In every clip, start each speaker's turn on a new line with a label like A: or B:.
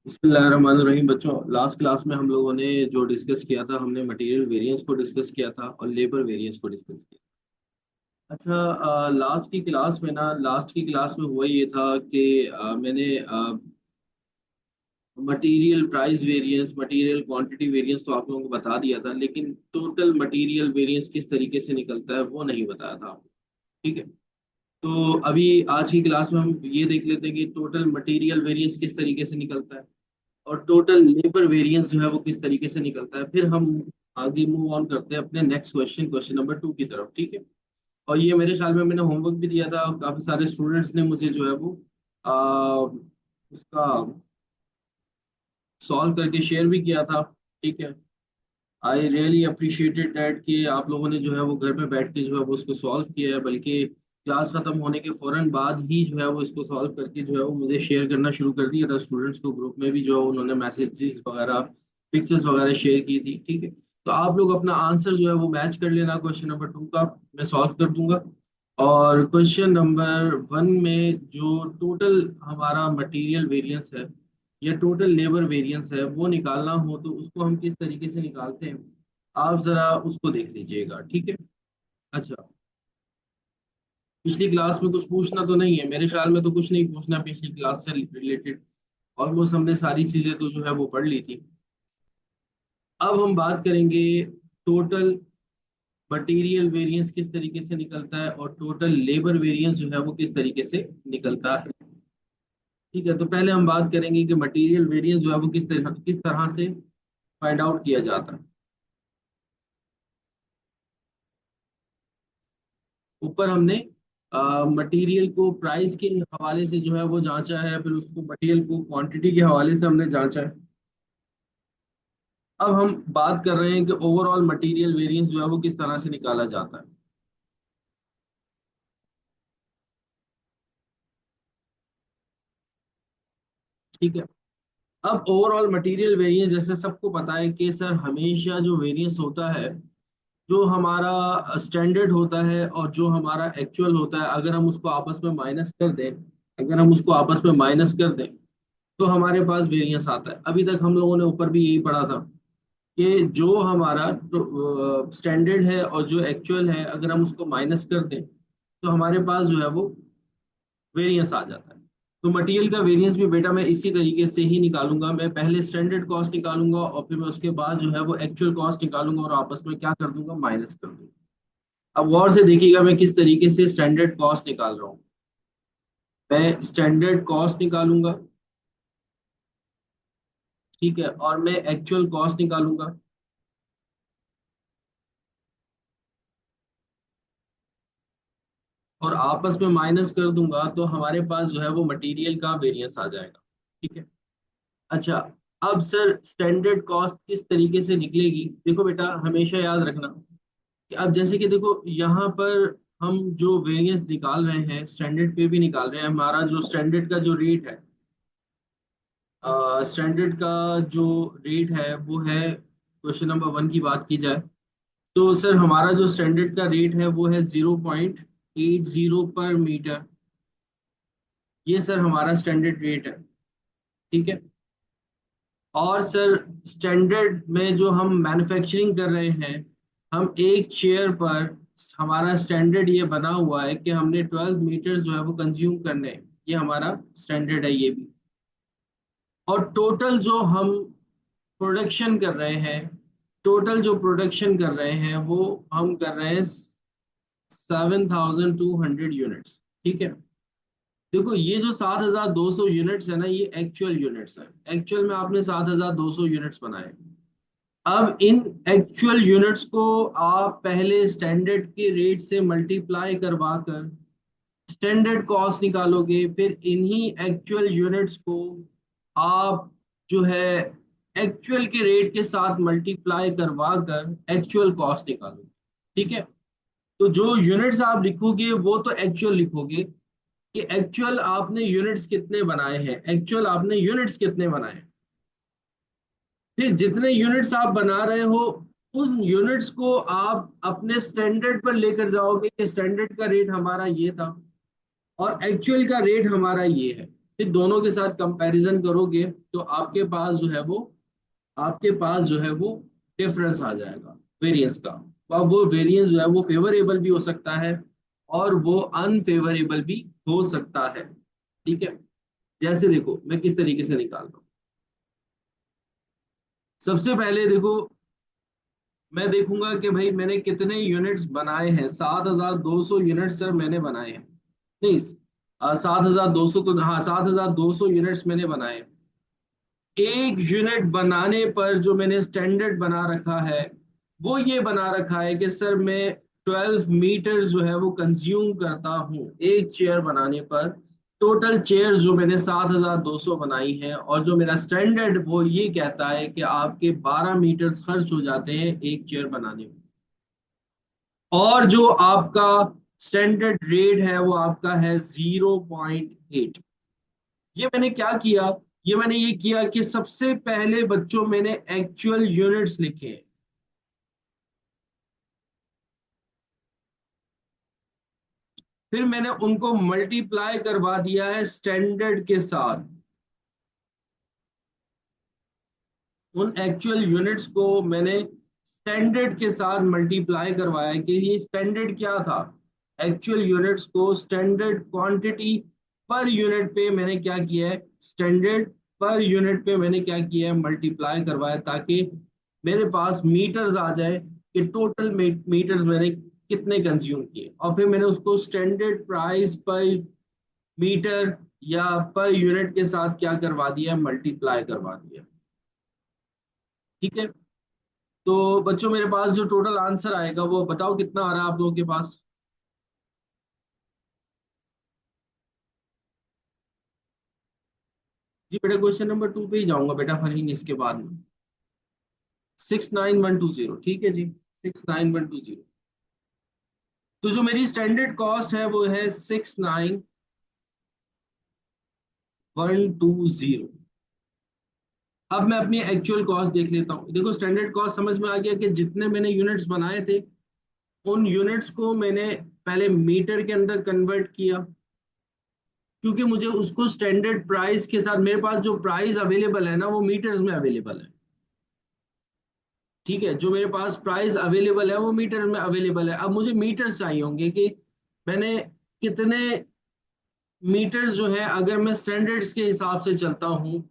A: बिस्मिल्लाहिर्रहमानिर्रहीम। बच्चों, last class में हम लोगों ने जो डिस्कस किया था, हमने मटेरियल वेरिएंस को डिस्कस किया था और लेबर वेरिएंस को डिस्कस किया। अच्छा, लास्ट की क्लास में हुआ ये था कि मैंने material price variance, material quantity variance तो आप लोगों को बता दिया था, लेकिन टोटल मटेरियल वेरिएंस किस तरीके से निकलता है वो नहीं बताया था आपको। ठीक है। तो अभी आज की क्लास में हम ये देख लेते हैं कि टोटल मटेरियल वेरिएंस किस तरीके से निकलता है और टोटल लेबर वेरिएंस जो है वो किस तरीके से निकलता है। फिर हम आगे मूव ऑन करते हैं अपने नेक्स्ट क्वेश्चन, क्वेश्चन नंबर 2 की तरफ। ठीक है। और ये मेरे ख्याल में मैंने होमवर्क भी दिया था और काफी सारे स्टूडेंट्स ने मुझे जो है वो उसका सॉल्व करके शेयर भी किया था। ठीक है। आई रियली अप्रिशिएटेड दैट कि आप लोगों ने जो है वो घर में बैठ के जो है वो उसको सॉल्व किया है, बल्कि क्लास खत्म होने के फौरन बाद ही जो है वो इसको सॉल्व करके जो है वो मुझे शेयर करना शुरू कर दिया था। स्टूडेंट्स को ग्रुप में भी जो है उन्होंने मैसेजेस वगैरह, पिक्चर्स वगैरह शेयर की थी। ठीक है। तो आप लोग अपना आंसर जो है वो मैच कर लेना क्वेश्चन नंबर 2 का। मैं सॉल्व कर दूंगा। और क्वेश्चन नंबर 1 में जो टोटल हमारा मटेरियल वेरिएंस है या टोटल लेबर वेरिएंस है वो निकालना हो तो उसको हम किस तरीके से निकालते हैं, आप जरा उसको देख लीजिएगा। ठीक है। अच्छा, पिछली क्लास में कुछ पूछना तो नहीं है? मेरे ख्याल में तो कुछ नहीं पूछना पिछली क्लास से रिलेटेड। ऑलमोस्ट हमने सारी चीजें तो जो है वो पढ़ ली थी। अब हम बात करेंगे टोटल मटेरियल वेरिएंस किस तरीके से निकलता है और टोटल लेबर वेरिएंस जो है वो किस तरीके से निकलता है। ठीक है। तो पहले हम बात करेंगे कि मटेरियल वेरिएंस जो है वो किस तरह से फाइंड आउट किया जाता है। ऊपर हमने मटेरियल को प्राइस के हवाले से जो है वो जांचा है, फिर उसको मटेरियल को क्वांटिटी के हवाले से हमने जांचा है। अब हम बात कर रहे हैं कि ओवरऑल मटेरियल वेरिएंस जो है वो किस तरह से निकाला जाता है। ठीक है। अब ओवरऑल मटेरियल वेरिएंस जैसे सबको पता है कि सर हमेशा जो वेरिएंस होता है, जो हमारा स्टैंडर्ड होता है और जो हमारा एक्चुअल होता है, अगर हम उसको आपस में माइनस कर दें, अगर हम उसको आपस में माइनस कर दें तो हमारे पास वेरिएंस आता है। अभी तक हम लोगों ने ऊपर भी यही पढ़ा था कि जो हमारा स्टैंडर्ड है और जो एक्चुअल है, अगर हम उसको माइनस कर दें तो हमारे पास जो है वो वेरिएंस आ जाता है। तो मटेरियल का वेरिएंस भी बेटा मैं इसी तरीके से ही निकालूंगा। मैं पहले स्टैंडर्ड कॉस्ट निकालूंगा और फिर मैं उसके बाद जो है वो एक्चुअल कॉस्ट निकालूंगा और आपस में क्या कर दूंगा, माइनस कर दूंगा। अब गौर से देखिएगा मैं किस तरीके से स्टैंडर्ड कॉस्ट निकाल रहा हूँ। मैं स्टैंडर्ड कॉस्ट निकालूंगा, ठीक है, और मैं एक्चुअल कॉस्ट निकालूंगा और आपस में माइनस कर दूंगा तो हमारे पास जो है वो मटेरियल का वेरिएंस आ जाएगा। ठीक है। अच्छा, अब सर स्टैंडर्ड कॉस्ट किस तरीके से निकलेगी, देखो बेटा हमेशा याद रखना कि अब जैसे कि देखो यहाँ पर हम जो वेरिएंस निकाल रहे हैं स्टैंडर्ड पे भी निकाल रहे हैं। हमारा जो स्टैंडर्ड का जो रेट है, स्टैंडर्ड का जो रेट है वो है, क्वेश्चन नंबर 1 की बात की जाए तो सर हमारा जो स्टैंडर्ड का रेट है वो है 0.80 पर मीटर। ये सर हमारा स्टैंडर्ड रेट है। ठीक है। और सर स्टैंडर्ड में जो हम मैन्युफैक्चरिंग कर रहे हैं, हम एक चेयर पर, हमारा स्टैंडर्ड ये बना हुआ है कि हमने 12 मीटर जो है वो कंज्यूम करने हैं। ये हमारा स्टैंडर्ड है ये भी। और टोटल जो हम प्रोडक्शन कर रहे हैं, टोटल जो प्रोडक्शन कर रहे हैं वो हम कर रहे हैं 7,200 यूनिट्स। ठीक है। देखो ये जो 7,200 यूनिट्स है ना, ये एक्चुअल यूनिट्स है। एक्चुअल में आपने 7,200 यूनिट्स बनाए। अब इन एक्चुअल यूनिट्स को आप पहले स्टैंडर्ड के रेट से मल्टीप्लाई करवा कर स्टैंडर्ड कॉस्ट निकालोगे, फिर इन्हीं एक्चुअल यूनिट्स को आप जो है एक्चुअल के रेट के साथ मल्टीप्लाई करवा कर एक्चुअल कॉस्ट निकालोगे। ठीक है। तो जो यूनिट्स आप लिखोगे वो तो एक्चुअल लिखोगे कि एक्चुअल आपने यूनिट्स कितने बनाए हैं, एक्चुअल आपने यूनिट्स कितने बनाए हैं। फिर जितने यूनिट्स आप बना रहे हो उन यूनिट्स को आप अपने स्टैंडर्ड पर लेकर जाओगे कि स्टैंडर्ड का रेट हमारा ये था और एक्चुअल का रेट हमारा ये है। फिर दोनों के साथ कंपैरिजन करोगे तो आपके पास जो है वो डिफरेंस आ जाएगा वेरिएंस का। और वो वेरिएंस जो है वो फेवरेबल भी हो सकता है और वो अनफेवरेबल भी हो सकता है। ठीक है, जैसे देखो मैं किस तरीके से निकाल रहा हूँ। सबसे पहले देखो, मैं देखूंगा कि भाई मैंने कितने यूनिट्स बनाए हैं। 7,200 यूनिट्स सर मैंने बनाए हैं। नहीं, 7,200 तो हाँ, 7,200 यूनिट्स मैंने बनाए हैं। एक यूनिट बनाने पर जो मैंने स्टैंडर्ड बना रखा है वो ये बना रखा है कि सर मैं 12 मीटर जो है वो कंज्यूम करता हूँ एक चेयर बनाने पर। टोटल चेयर जो मैंने 7,200 बनाई है और जो मेरा स्टैंडर्ड वो ये कहता है कि आपके 12 मीटर खर्च हो जाते हैं एक चेयर बनाने में। और जो आपका स्टैंडर्ड रेट है वो आपका है 0.8। ये मैंने क्या किया, ये मैंने ये किया कि सबसे पहले बच्चों मैंने एक्चुअल यूनिट्स लिखे, फिर मैंने उनको मल्टीप्लाई करवा दिया है स्टैंडर्ड के साथ। उन एक्चुअल यूनिट्स को मैंने स्टैंडर्ड के साथ मल्टीप्लाई करवाया कि ये स्टैंडर्ड क्या था। एक्चुअल यूनिट्स को स्टैंडर्ड क्वांटिटी पर यूनिट पे मैंने क्या किया है, स्टैंडर्ड पर यूनिट पे मैंने क्या किया है, मल्टीप्लाई करवाया, ताकि मेरे पास मीटर्स आ जाए कि टोटल मीटर्स मैंने कितने कंज्यूम किए। और फिर मैंने उसको स्टैंडर्ड प्राइस पर मीटर या पर यूनिट के साथ क्या करवा दिया, मल्टीप्लाई करवा दिया। ठीक है, तो बच्चों मेरे पास जो टोटल आंसर आएगा वो बताओ कितना आ रहा है आप लोगों के पास। जी बेटा क्वेश्चन नंबर 2 पे ही जाऊंगा बेटा फरहीन इसके बाद में। 69120, ठीक है जी, 69120। तो जो मेरी स्टैंडर्ड कॉस्ट है वो है 69120। अब मैं अपनी एक्चुअल कॉस्ट देख लेता हूँ। देखो स्टैंडर्ड कॉस्ट समझ में आ गया कि जितने मैंने यूनिट्स बनाए थे उन यूनिट्स को मैंने पहले मीटर के अंदर कन्वर्ट किया, क्योंकि मुझे उसको स्टैंडर्ड प्राइस के साथ, मेरे पास जो प्राइस अवेलेबल है ना वो मीटर्स में अवेलेबल है। ठीक है, जो मेरे पास प्राइस अवेलेबल है वो मीटर में अवेलेबल है। अब मुझे मीटर्स चाहिए होंगे कि मैंने कितने मीटर्स जो है, अगर मैं स्टैंडर्ड्स के हिसाब से चलता हूँ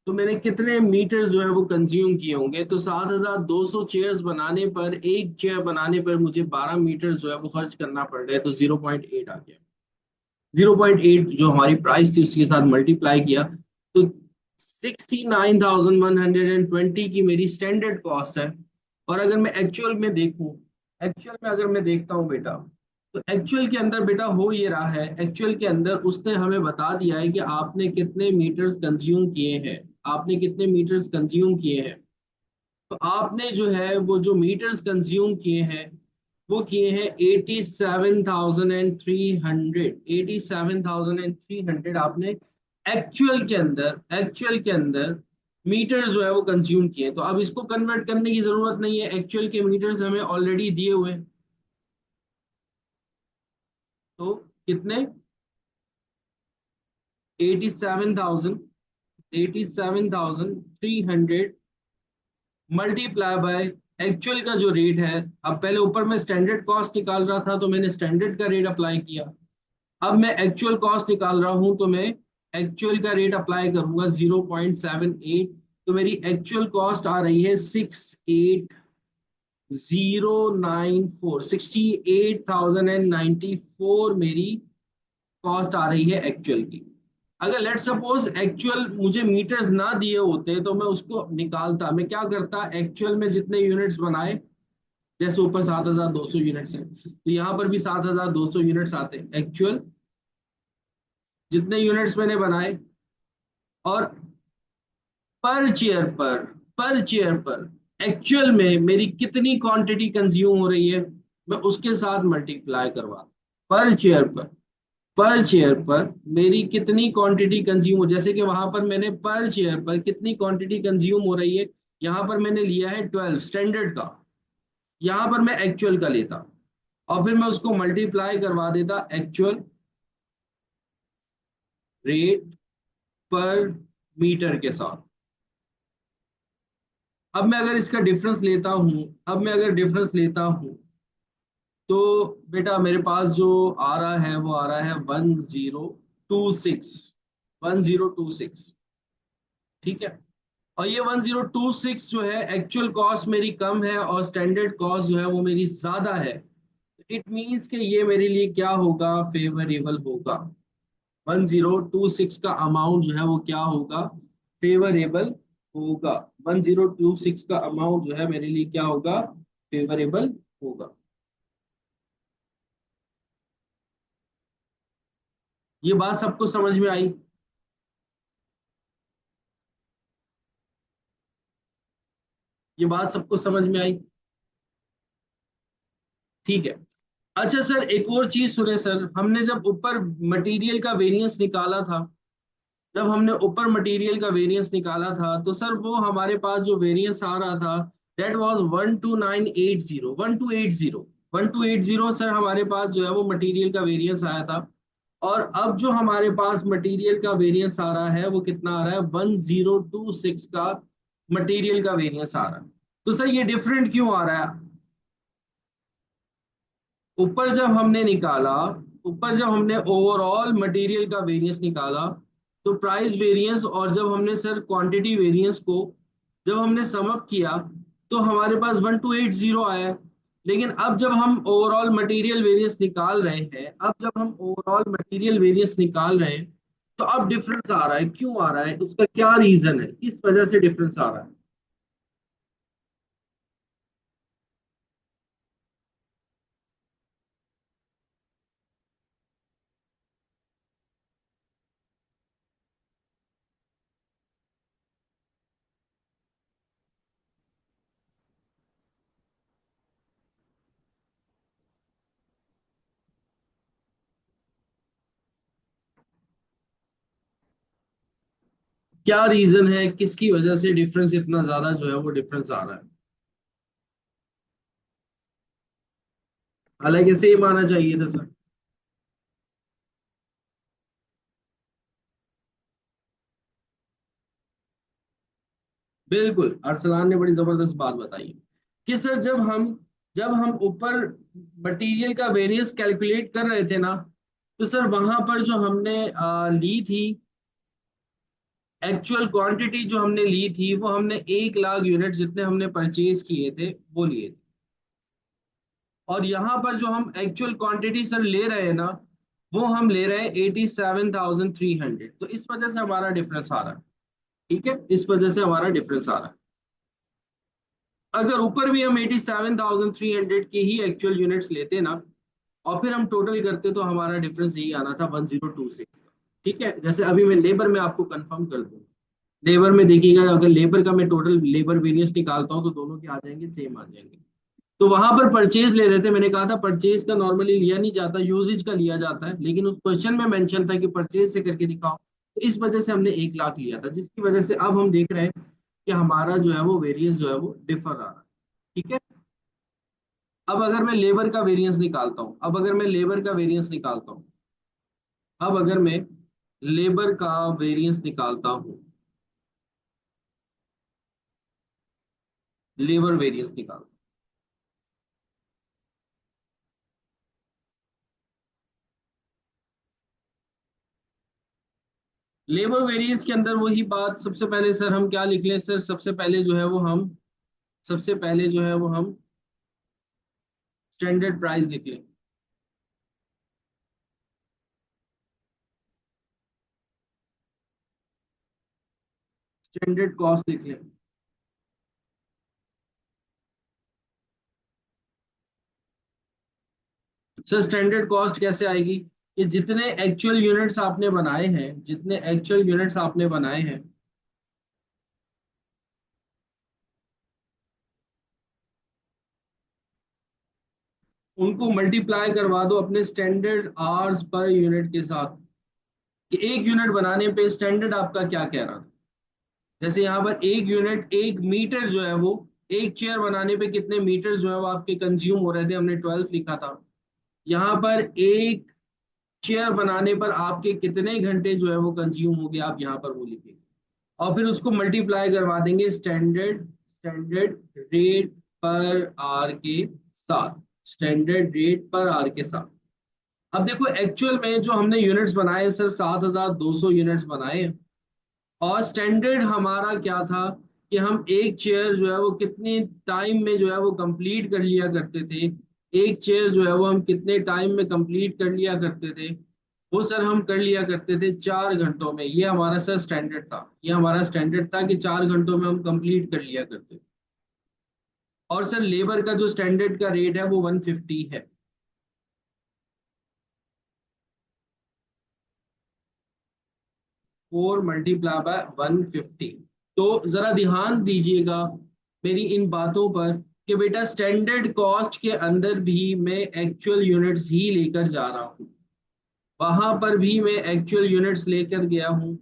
A: तो मैंने कितने मीटर्स जो है वो कंज्यूम किए होंगे। तो 7,200 चेयर्स बनाने पर, एक चेयर बनाने पर मुझे 12 मीटर जो है वो खर्च करना पड़ रहा है, तो 0.8 आ गया। 0.8 जो हमारी प्राइस थी उसके साथ मल्टीप्लाई किया तो 69,120 की मेरी स्टैंडर्ड कॉस्ट है। और अगर मैं एक्चुअल में देखूं, एक्चुअल में अगर मैं देखता हूं बेटा, तो एक्चुअल के अंदर बेटा हो ये रहा है, एक्चुअल के अंदर उसने हमें बता दिया है कि आपने कितने मीटर्स कंज्यूम किए हैं, आपने कितने मीटर्स कंज्यूम किए हैं। तो आपने जो है वो जो मीटर्स कंज्यूम किए हैं वो किए हैं 87,300, 87,300 आपने एक्चुअल के अंदर मीटर्स जो है वो कंज्यूम किए। तो अब इसको कन्वर्ट करने की जरूरत नहीं है, एक्चुअल के मीटर्स हमें ऑलरेडी दिए हुए हैं। तो कितने, 87,300 मल्टीप्लाई बाय एक्चुअल का जो रेट है। अब पहले ऊपर मैं स्टैंडर्ड कॉस्ट निकाल रहा था तो मैंने स्टैंडर्ड का रेट अप्लाई किया। अब मैं एक्चुअल कॉस्ट निकाल रहा हूं तो मैं एक्चुअल का रेट अप्लाई करूंगा 0.78। तो मेरी एक्चुअल कॉस्ट आ रही है 68,094, 68,094 मेरी कॉस्ट आ रही है एक्चुअल की। अगर लेट सपोज एक्चुअल मुझे मीटर्स ना दिए होते तो मैं उसको निकालता, मैं क्या करता, एक्चुअल में जितने यूनिट्स बनाए, जैसे ऊपर 7,200 यूनिट्स हैं तो यहाँ पर भी 7,200 यूनिट्स आते हैं एक्चुअल, जितने यूनिट्स मैंने बनाए, और पर चेयर पर एक्चुअल में मेरी कितनी क्वांटिटी कंज्यूम हो रही है मैं उसके साथ मल्टीप्लाई करवा। पर चेयर पर पर चेयर पर मेरी कितनी क्वांटिटी कंज्यूम हो, जैसे कि वहां पर मैंने पर चेयर पर कितनी क्वांटिटी कंज्यूम हो रही है, यहाँ पर मैंने लिया है 12 स्टैंडर्ड का, यहाँ पर मैं एक्चुअल का लेता और फिर मैं उसको मल्टीप्लाई करवा देता एक्चुअल रेट पर मीटर के साथ। अब मैं अगर इसका डिफरेंस लेता हूं, अब मैं अगर डिफरेंस लेता हूं, तो बेटा मेरे पास जो आ रहा है वो आ रहा है 1026, 1026। ठीक है। और ये 1026 जो है एक्चुअल कॉस्ट मेरी कम है और स्टैंडर्ड कॉस्ट जो है वो मेरी ज्यादा है। इट मीन्स कि ये मेरे लिए क्या होगा, फेवरेबल होगा। 1026 का अमाउंट जो है वो क्या होगा, फेवरेबल होगा। 1026 का अमाउंट जो है मेरे लिए क्या होगा, फेवरेबल होगा। ये बात सबको समझ में आई? ये बात सबको समझ में आई? ठीक है। अच्छा सर, एक और चीज सुने सर, हमने जब ऊपर मटेरियल का वेरिएंस निकाला था, जब हमने ऊपर मटेरियल का वेरिएंस निकाला था, तो सर वो हमारे पास जो वेरिएंस आ रहा था, दैट वाज 12980, 1280, 1280 सर हमारे पास जो है वो मटेरियल का वेरिएंस आया था। और अब जो हमारे पास मटेरियल का वेरिएंस आ रहा है वो कितना आ रहा है, 1026 का मटेरियल का वेरिएंस आ रहा है। तो सर ये डिफरेंट क्यों आ रहा है? ऊपर जब हमने निकाला, ऊपर जब हमने ओवरऑल मटेरियल का वेरिएंस निकाला, तो प्राइस वेरिएंस, और जब हमने सर क्वांटिटी वेरिएंस को जब हमने सम अप किया, तो हमारे पास 1280 आया। लेकिन अब जब हम ओवरऑल मटेरियल वेरिएंस निकाल रहे हैं, अब जब हम ओवरऑल मटेरियल वेरिएंस निकाल रहे हैं, तो अब डिफरेंस आ रहा है। क्यों आ रहा है, उसका क्या रीजन है, किस वजह से डिफरेंस आ रहा है? क्या रीजन है, किसकी वजह से डिफरेंस इतना ज्यादा जो है वो डिफरेंस आ रहा है? हालांकि सेम आना चाहिए था सर। बिल्कुल, अरसलान ने बड़ी जबरदस्त बात बताई कि सर जब हम ऊपर मटेरियल का वेरिएंस कैलकुलेट कर रहे थे ना, तो सर वहां पर जो हमने ली थी, एक्चुअल क्वांटिटी जो हमने ली थी, वो हमने 1 लाख यूनिट जितने हमने परचेज किए थे वो लिए थे। और यहाँ पर जो हम एक्चुअल क्वांटिटी सर ले रहे हैं ना, वो हम ले रहे हैं 87,300। तो इस वजह से हमारा डिफरेंस आ रहा है। ठीक है, इस वजह से हमारा डिफरेंस आ रहा है। अगर ऊपर भी हम 87,300 के ही एक्चुअल यूनिट्स लेते ना, और फिर हम टोटल करते, तो हमारा डिफरेंस यही आना था 1026 का। ठीक है, जैसे अभी मैं लेबर में आपको कंफर्म कर दूं, लेबर में देखिएगा, अगर लेबर का मैं टोटल लेबर वेरिएंस निकालता हूँ, तो दोनों के आ जाएंगे, सेम आ जाएंगे। तो वहां पर परचेज ले रहे थे, मैंने कहा था परचेज का नॉर्मली लिया नहीं जाता, यूजेज का लिया जाता है, लेकिन उस क्वेश्चन में मेंशन था कि परचेज से करके दिखाओ, तो इस वजह से हमने 1 लाख लिया था, जिसकी वजह से अब हम देख रहे हैं कि हमारा जो है वो वेरिएंस जो है वो डिफर आ रहा है। ठीक है। अब अगर मैं लेबर का वेरिएंस निकालता हूं, अब अगर मैं लेबर का वेरिएंस निकालता हूं, अब अगर मैं लेबर का वेरिएंस निकालता हूं, लेबर वेरिएंस निकाल, लेबर वेरिएंस के अंदर वही बात, सबसे पहले सर हम क्या लिख लें सर, सबसे पहले जो है वो हम, सबसे पहले जो है वो हम स्टैंडर्ड प्राइस लिख लें, स्टैंडर्ड कॉस्ट लिख लें। सर स्टैंडर्ड कॉस्ट कैसे आएगी, कि जितने एक्चुअल यूनिट्स आपने बनाए हैं, जितने एक्चुअल यूनिट्स आपने बनाए हैं, उनको मल्टीप्लाई करवा दो अपने स्टैंडर्ड आवर्स पर यूनिट के साथ, कि एक यूनिट बनाने पे स्टैंडर्ड आपका क्या कह रहा था। जैसे यहाँ पर एक यूनिट, एक मीटर जो है वो, एक चेयर बनाने पे कितने मीटर जो है वो आपके कंज्यूम हो रहे थे, हमने 12 लिखा था। यहाँ पर एक चेयर बनाने पर आपके कितने घंटे जो है वो कंज्यूम हो गया, आप यहाँ पर वो लिखेंगे। और फिर उसको मल्टीप्लाई करवा देंगे स्टैंडर्ड रेट पर आर के साथ, स्टैंडर्ड रेट पर आर के साथ। अब देखो एक्चुअल में जो हमने यूनिट्स बनाए सर, 7,200 यूनिट्स बनाए। और स्टैंडर्ड हमारा क्या था कि हम एक चेयर जो है वो कितने टाइम में जो है वो कंप्लीट कर लिया करते थे। एक चेयर जो है वो हम कितने टाइम में कंप्लीट कर लिया करते थे, वो सर हम कर लिया करते थे 4 घंटों में। ये हमारा सर स्टैंडर्ड था, ये हमारा स्टैंडर्ड था कि 4 घंटों में हम कंप्लीट कर लिया करते थे। और सर लेबर का जो स्टैंडर्ड का रेट है वो 150 है। 4 × 150। तो जरा ध्यान दीजिएगा मेरी इन बातों पर कि बेटा स्टैंडर्ड कॉस्ट के अंदर भी मैं एक्चुअल यूनिट्स ही लेकर जा रहा हूँ, वहां पर भी मैं एक्चुअल यूनिट्स लेकर गया हूँ,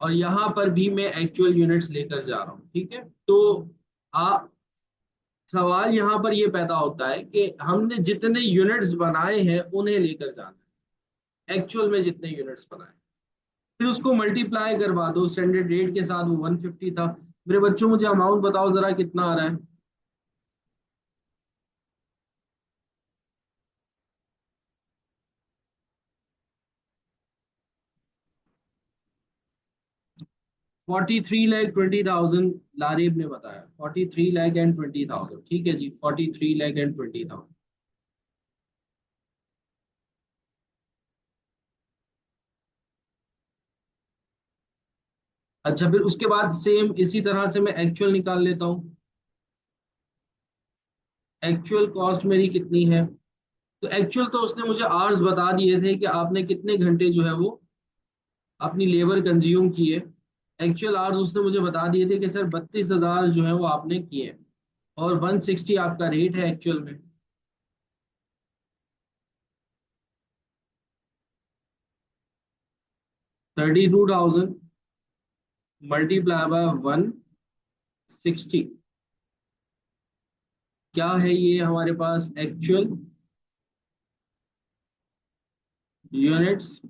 A: और यहाँ पर भी मैं एक्चुअल यूनिट्स लेकर जा रहा हूँ। ठीक है। तो आप, सवाल यहाँ पर ये पैदा होता है कि हमने जितने यूनिट्स बनाए हैं उन्हें लेकर जाना है, एक्चुअल में जितने यूनिट्स बनाए, फिर उसको मल्टीप्लाई करवा दो स्टैंडर्ड रेट के साथ। वो 150 था। मेरे बच्चों मुझे अमाउंट बताओ जरा कितना आ रहा है। 43,20,000 लारिब ने बताया, 43,20,000। ठीक है जी, 43,20,000। अच्छा, फिर उसके बाद सेम इसी तरह से मैं एक्चुअल निकाल लेता हूँ। एक्चुअल कॉस्ट मेरी कितनी है? तो एक्चुअल तो उसने मुझे आवर्स बता दिए थे कि आपने कितने घंटे जो है वो अपनी लेबर कंज्यूम की है। एक्चुअल आवर्स उसने मुझे बता दिए थे कि सर 32,000 जो है वो आपने किए। और 160 आपका रेट है एक्चुअल में। 32,000 मल्टीप्लाई बाय 160। क्या है ये हमारे पास? Actual units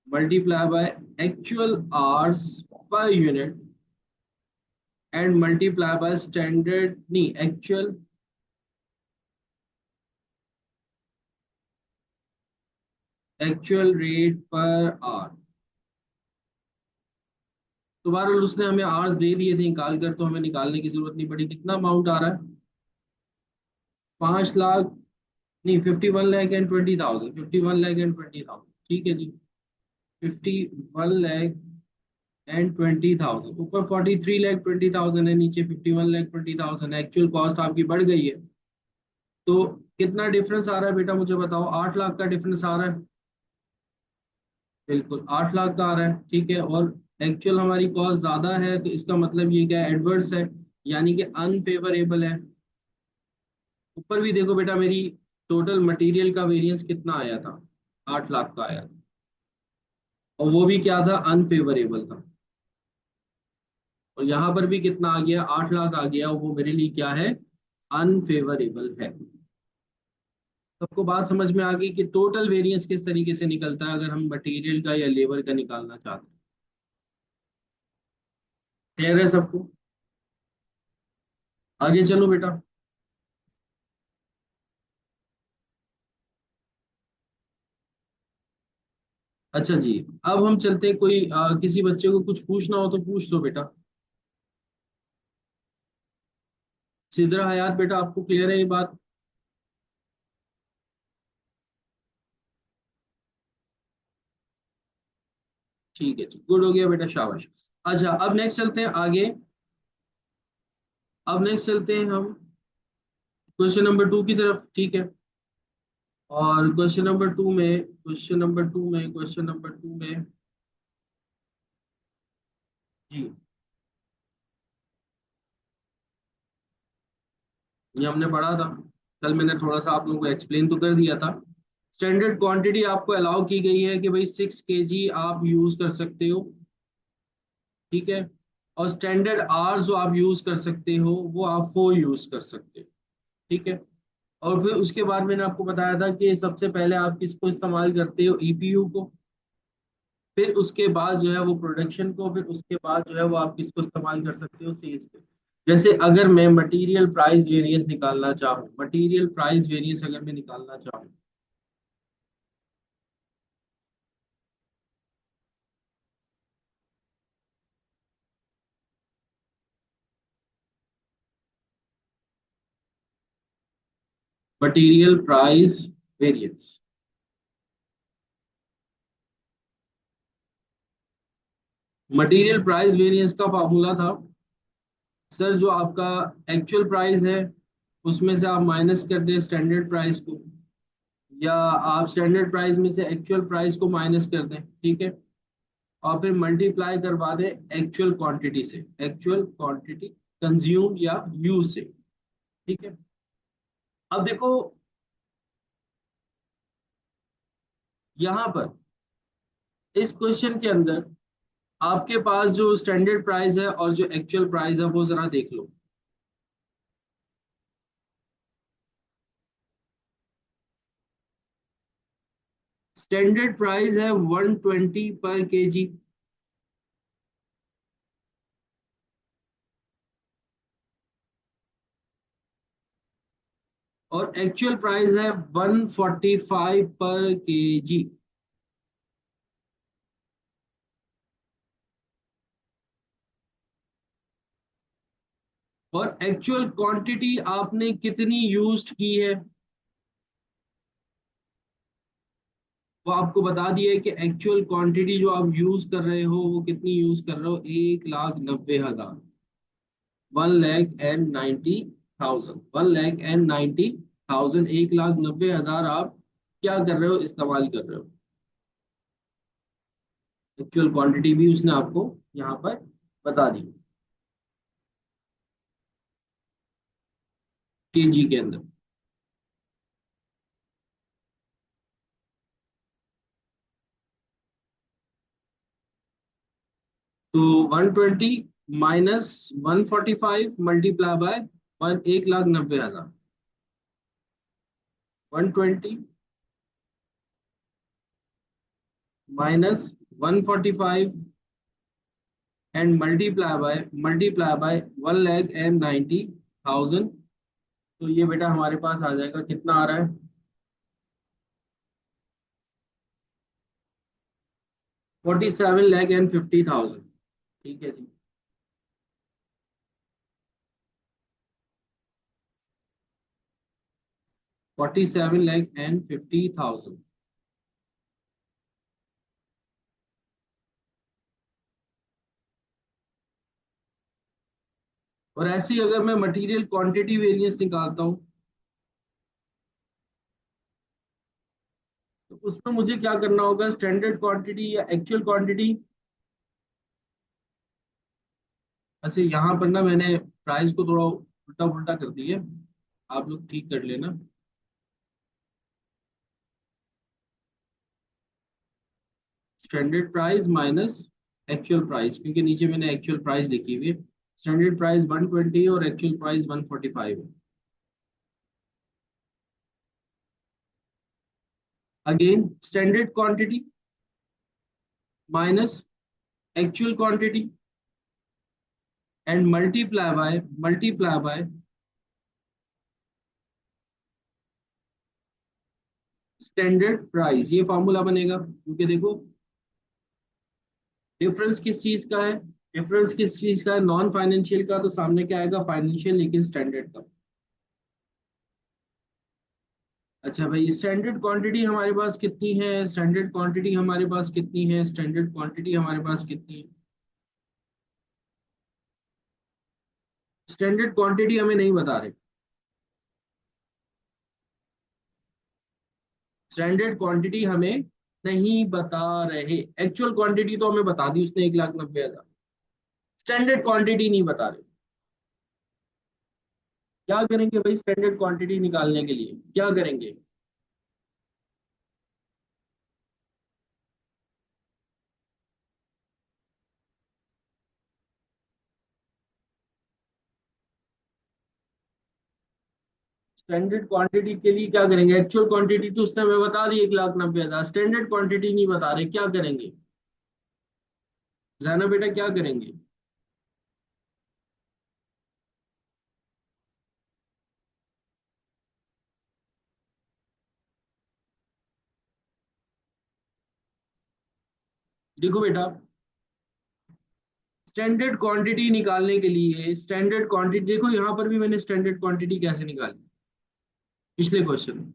A: multiply by actual hours per unit and multiply by standard, नहीं, एक्चुअल रेट पर आवर। तो बहरहाल उसने हमें आवर्स दे दिए थे निकाल कर, तो हमें निकालने की जरूरत नहीं पड़ी। कितना अमाउंट आ रहा है? 5 लाख, नहीं, 51,20,000, 51,20,000। ठीक है जी, 51,20,000। ऊपर 43,20,000 है, नीचे 51,20,000 है। एक्चुअल कॉस्ट आपकी बढ़ गई है। तो कितना डिफरेंस आ रहा है बेटा मुझे बताओ? 8 लाख का डिफरेंस आ रहा है। बिल्कुल 8 लाख का आ रहा है। ठीक है। और एक्चुअल हमारी कॉस्ट ज्यादा है, तो इसका मतलब ये क्या है? एडवर्स है, यानी कि अनफेवरेबल है। ऊपर भी देखो बेटा, मेरी टोटल मटेरियल का वेरिएंस कितना आया था? 8 लाख का आया था। और वो भी क्या था? अनफेवरेबल था। और यहाँ पर भी कितना आ गया? 8 लाख आ गया, वो मेरे लिए क्या है? अनफेवरेबल है। सबको बात समझ में आ गई कि टोटल वेरिएंस किस तरीके से निकलता है अगर हम मटेरियल का या लेबर का निकालना चाहते हैं? क्लियर है सबको? आगे चलो बेटा। अच्छा जी, अब हम चलते हैं। कोई किसी बच्चे को कुछ पूछना हो तो पूछ लो बेटा। सिद्रा हयात बेटा, आपको क्लियर है ये बात? ठीक है जी, गुड हो गया बेटा, शाबाश। अच्छा, अब नेक्स्ट चलते हैं आगे। अब नेक्स्ट चलते हैं हम क्वेश्चन नंबर 2 की तरफ। ठीक है। और क्वेश्चन नंबर 2 में जी, ये हमने पढ़ा था कल। मैंने थोड़ा सा आप लोगों को एक्सप्लेन तो कर दिया था। स्टैंडर्ड क्वांटिटी आपको अलाउ की गई है कि भाई 6 kg आप यूज कर सकते हो। ठीक है। और स्टैंडर्ड आर जो आप यूज कर सकते हो वो आप 4 यूज कर सकते हो। ठीक है। और फिर उसके बाद मैंने आपको बताया था कि सबसे पहले आप किसको इस्तेमाल करते हो, ईपीयू को। फिर उसके बाद जो है वो प्रोडक्शन को, फिर उसके बाद जो है वो आप किसको इस्तेमाल कर सकते हो, सेल्स पे। जैसे अगर मैं मटेरियल प्राइस वेरिएंस निकालना चाहूँ, मटेरियल प्राइस वेरिएंस अगर मैं निकालना चाहूँ, material price variance, material price variance का फार्मूला था सर, जो आपका एक्चुअल प्राइस है उसमें से आप माइनस कर दें स्टैंडर्ड प्राइस को, या आप स्टैंडर्ड प्राइस में से एक्चुअल प्राइस को माइनस कर दें, ठीक है। और फिर मल्टीप्लाई करवा दें एक्चुअल क्वांटिटी से, एक्चुअल क्वांटिटी कंज्यूम या यूज से, ठीक है। अब देखो यहाँ पर इस क्वेश्चन के अंदर आपके पास जो स्टैंडर्ड प्राइस है और जो एक्चुअल प्राइस है वो जरा देख लो। स्टैंडर्ड प्राइस है 120 पर केजी, और एक्चुअल प्राइस है 145 पर केजी। और एक्चुअल क्वांटिटी आपने कितनी यूज की है वो आपको बता दिया है कि एक्चुअल क्वांटिटी जो आप यूज कर रहे हो वो कितनी यूज कर रहे हो, 1,90,000, 1,90,000, 1,90,000, 1,90,000 आप क्या कर रहे हो, इस्तेमाल कर रहे हो। एक्चुअल क्वांटिटी भी उसने आपको यहाँ पर बता दी केजी के अंदर। तो 120 minus 145 multiply by 1,90,000, 120 minus 145 and multiply bye 1,90,000। तो ये बेटा हमारे पास आ जाएगा, कितना आ रहा है, 47,50,000, ठीक है जी। 47,50,000। और ऐसे ही अगर मैं मटेरियल क्वांटिटी वेरिएंस निकालता हूँ तो उसमें मुझे क्या करना होगा, स्टैंडर्ड क्वांटिटी या एक्चुअल क्वांटिटी। अच्छा यहाँ पर ना मैंने प्राइस को थोड़ा उल्टा पुल्टा कर दिया, आप लोग ठीक कर लेना। Standard price minus actual price, क्योंकि नीचे मैंने एक्चुअल प्राइस लिखी हुई है। स्टैंडर्ड प्राइस 120 है और एक्चुअल प्राइस 145 है। Again standard quantity minus actual quantity and multiply by standard price, ये फॉर्मूला बनेगा। क्योंकि देखो डिफरेंस किस चीज का है, डिफरेंस किस चीज का है, नॉन फाइनेंशियल का, तो सामने क्या आएगा, फाइनेंशियल, लेकिन स्टैंडर्ड का। अच्छा भाई, स्टैंडर्ड क्वांटिटी हमारे पास कितनी है, स्टैंडर्ड क्वांटिटी हमारे पास कितनी है, स्टैंडर्ड क्वांटिटी हमारे पास कितनी है। स्टैंडर्ड क्वांटिटी हमें नहीं बता रहे, स्टैंडर्ड क्वांटिटी हमें नहीं बता रहे। एक्चुअल क्वांटिटी तो हमें बता दी उसने, 1,90,000। स्टैंडर्ड क्वांटिटी नहीं बता रहे। क्या करेंगे भाई स्टैंडर्ड क्वांटिटी निकालने के लिए, क्या करेंगे। स्टैंडर्ड क्वांटिटी के लिए क्या करेंगे? एक्चुअल क्वांटिटी तो उस समय बता दी 1,90,000, स्टैंडर्ड क्वांटिटी नहीं बता रहे, क्या करेंगे? जाना बेटा, क्या करेंगे? देखो बेटा, स्टैंडर्ड क्वांटिटी निकालने के लिए स्टैंडर्ड क्वांटिटी, देखो यहां पर भी मैंने स्टैंडर्ड क्वांटिटी कैसे निकाली पिछले क्वेश्चन में।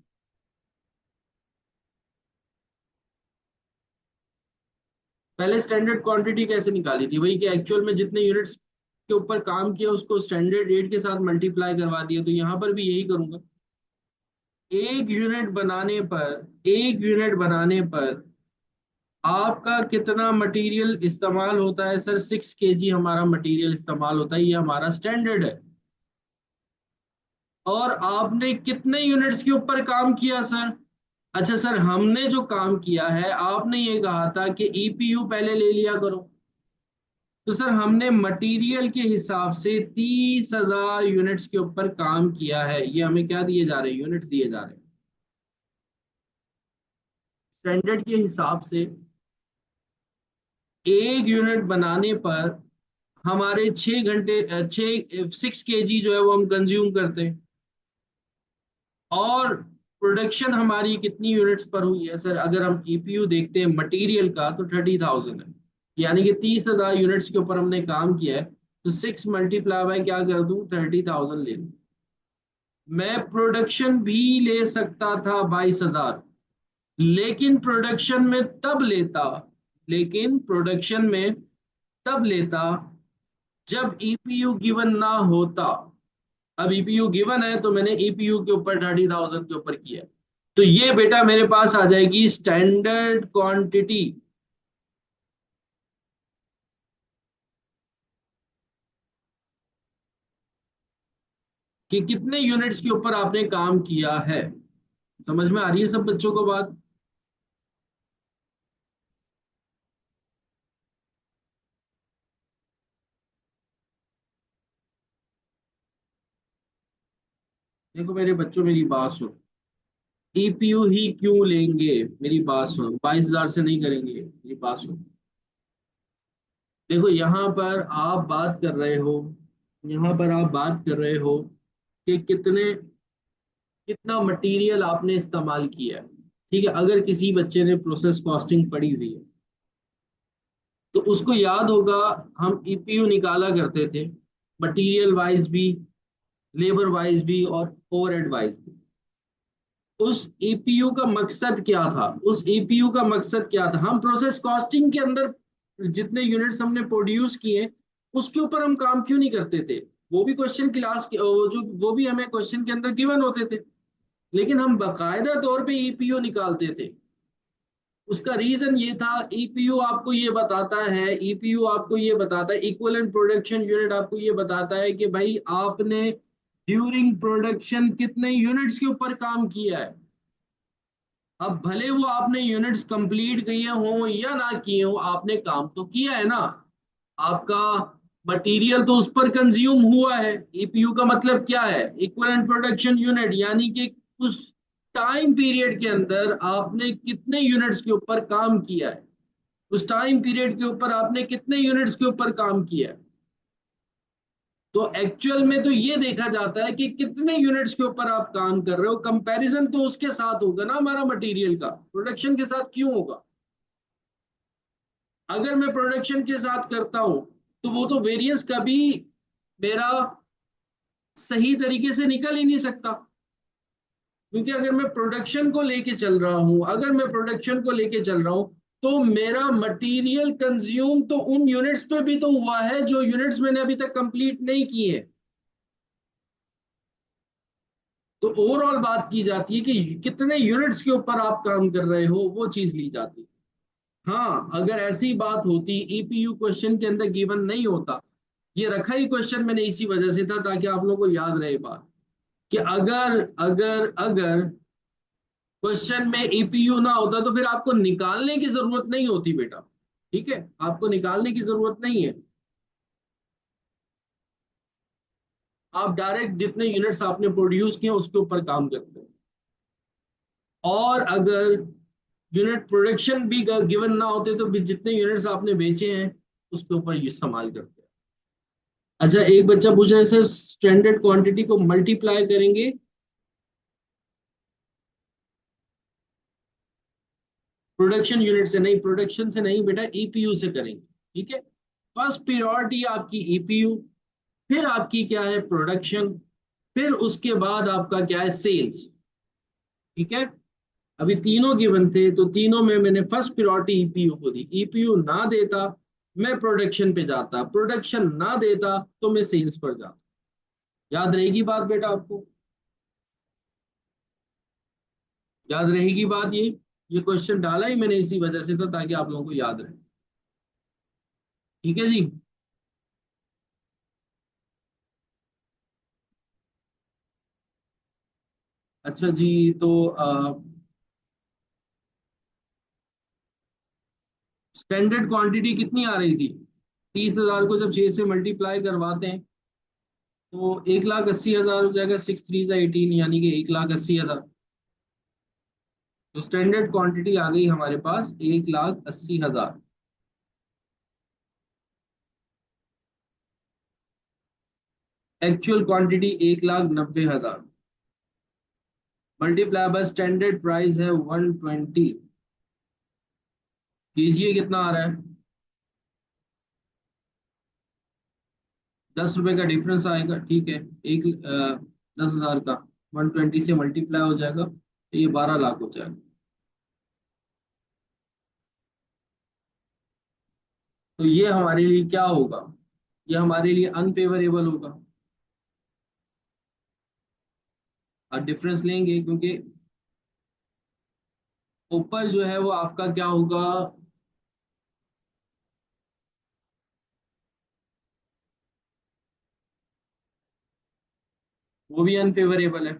A: पहले स्टैंडर्ड क्वांटिटी कैसे निकाली थी? वही कि एक्चुअल में जितने यूनिट्स के ऊपर काम किया उसको स्टैंडर्ड रेट के साथ मल्टीप्लाई करवा दिया, तो यहां पर भी यही करूंगा। एक यूनिट बनाने पर आपका कितना मटेरियल इस्तेमाल होता है? सर 6 kg हमारा मटेरियल इस्तेमाल होता है, ये हमारा स्टैंडर्ड है। और आपने कितने यूनिट्स के ऊपर काम किया सर? अच्छा सर, हमने जो काम किया है, आपने ये कहा था कि ईपीयू पहले ले लिया करो। तो सर हमने मटेरियल के हिसाब से 30,000 यूनिट्स के ऊपर काम किया है। ये हमें क्या दिए जा रहे हैं? यूनिट्स दिए जा रहे हैं। स्टैंडर्ड के हिसाब से एक यूनिट बनाने पर हमारे 6 घंटे 6 kg जो है वो हम कंज्यूम करते हैं। और प्रोडक्शन हमारी कितनी यूनिट्स पर हुई है सर? अगर हम ईपीयू देखते हैं मटेरियल का तो 30,000 है। यानी कि 30,000 यूनिट्स के ऊपर हमने काम किया है, तो 6 × क्या कर दूं? 30,000 ले लूं। मैं प्रोडक्शन भी ले सकता था 22,000, लेकिन प्रोडक्शन में तब लेता लेकिन प्रोडक्शन में तब लेता जब ईपीयू गिवन ना होता। अब ईपीयू गिवन है तो मैंने ईपीयू के ऊपर 30,000 के ऊपर किया। तो ये बेटा मेरे पास आ जाएगी स्टैंडर्ड क्वांटिटी, कि कितने यूनिट्स के ऊपर आपने काम किया है। समझ में आ रही है सब बच्चों को बात? देखो मेरे बच्चों, मेरी बात सुनो। ईपीयू ही क्यों लेंगे? मेरी बात सुनो, 22,000 से नहीं करेंगे, मेरी बात सुनो। देखो यहाँ पर आप बात कर रहे हो, यहाँ पर आप बात कर रहे हो कि कितना मटेरियल आपने इस्तेमाल किया है। ठीक है, अगर किसी बच्चे ने प्रोसेस कॉस्टिंग पढ़ी हुई है तो उसको याद होगा, हम ईपीयू निकाला करते थे मटेरियल वाइज भी, लेबर वाइज भी और ओवरहेड वाइज भी। उस एपीयू का मकसद क्या था? उस एपीयू का मकसद क्या था? हम प्रोसेस कॉस्टिंग के अंदर जितने यूनिट्स हमने प्रोड्यूस किए उसके ऊपर हम काम क्यों नहीं करते थे? वो भी क्वेश्चन क्लास के जो वो भी हमें क्वेश्चन के अंदर गिवन होते थे, लेकिन हम बकायदा तौर पे ईपीयू निकालते थे। उसका रीजन ये था, ईपीयू आपको ये बताता है, ईपीयू आपको ये बताता है, इक्विवेलेंट प्रोडक्शन यूनिट आपको ये बताता है कि भाई आपने ड्यूरिंग प्रोडक्शन कितने यूनिट्स के ऊपर काम किया है। अब भले वो आपने यूनिट्स कंप्लीट किए हों या ना किए हों, आपने काम तो किया है ना। आपका मटेरियल तो उस पर कंज्यूम हुआ है। ईपीयू का मतलब क्या है? इक्विवेलेंट प्रोडक्शन यूनिट, यानी कि उस टाइम पीरियड के अंदर आपने कितने यूनिट्स के ऊपर काम किया है। उस टाइम पीरियड के ऊपर आपने कितने यूनिट्स के ऊपर काम किया है। तो एक्चुअल में तो ये देखा जाता है कि कितने यूनिट्स के ऊपर आप काम कर रहे हो। कंपैरिजन तो उसके साथ होगा ना, हमारा मटेरियल का प्रोडक्शन के साथ क्यों होगा? अगर मैं प्रोडक्शन के साथ करता हूं तो वो तो वेरिएंस कभी मेरा सही तरीके से निकल ही नहीं सकता। क्योंकि अगर मैं प्रोडक्शन को लेके चल रहा हूं तो मेरा मटेरियल कंज्यूम तो उन यूनिट्स पे भी तो हुआ है जो यूनिट्स मैंने अभी तक कंप्लीट नहीं किए। तो ओवरऑल बात की जाती है कि कितने यूनिट्स के ऊपर आप काम कर रहे हो, वो चीज ली जाती है। हाँ, अगर ऐसी बात होती, ईपीयू क्वेश्चन के अंदर गिवन नहीं होता, ये रखा ही क्वेश्चन मैंने इसी वजह से था ताकि आप लोगों को याद रहे बात, कि अगर अगर अगर क्वेश्चन में ईपीयू ना होता तो फिर आपको निकालने की जरूरत नहीं होती बेटा। ठीक है, आपको निकालने की जरूरत नहीं है। आप डायरेक्ट जितने यूनिट्स आपने प्रोड्यूस किए उसके ऊपर काम करते हैं। और अगर यूनिट प्रोडक्शन भी गिवन ना होते तो भी जितने यूनिट्स आपने बेचे हैं उसके ऊपर इस्तेमाल करते हैं। अच्छा, एक बच्चा पूछ रहा है सर, स्टैंडर्ड क्वांटिटी को मल्टीप्लाई करेंगे। प्रोडक्शन यूनिट से नहीं, प्रोडक्शन से नहीं बेटा, ईपीयू से करेंगे। ठीक है, फर्स्ट प्रायोरिटी आपकी ईपीयू, फिर आपकी क्या है प्रोडक्शन, फिर उसके बाद आपका क्या है सेल्स। ठीक है, अभी तीनों गिवन थे तो तीनों में मैंने फर्स्ट प्रायोरिटी ईपीयू को दी। ईपीयू ना देता मैं प्रोडक्शन पे जाता, प्रोडक्शन ना देता तो मैं सेल्स पर जाता। याद रहेगी बात बेटा आपको? याद रहेगी बात ये क्वेश्चन डाला ही मैंने इसी वजह से था ताकि आप लोगों को याद रहे। ठीक है जी। अच्छा जी, तो स्टैंडर्ड क्वांटिटी कितनी आ रही थी? 30,000 को जब 6 से मल्टीप्लाई करवाते हैं तो 1,80,000 हो जाएगा। 6 3 18, यानी कि 1,80,000। तो स्टैंडर्ड क्वांटिटी आ गई हमारे पास 1,80,000। Actual quantity 1,90,000 multiply by standard price है 120। कीजिए कितना आ रहा है? 10 रुपए का डिफरेंस आएगा। ठीक है, 10,000 का 120 से मल्टीप्लाई हो जाएगा तो ये 12 लाख हो जाएगा। तो ये हमारे लिए क्या होगा? ये हमारे लिए अनफेवरेबल होगा। और डिफरेंस लेंगे क्योंकि ऊपर जो है वो आपका क्या होगा? वो भी अनफेवरेबल है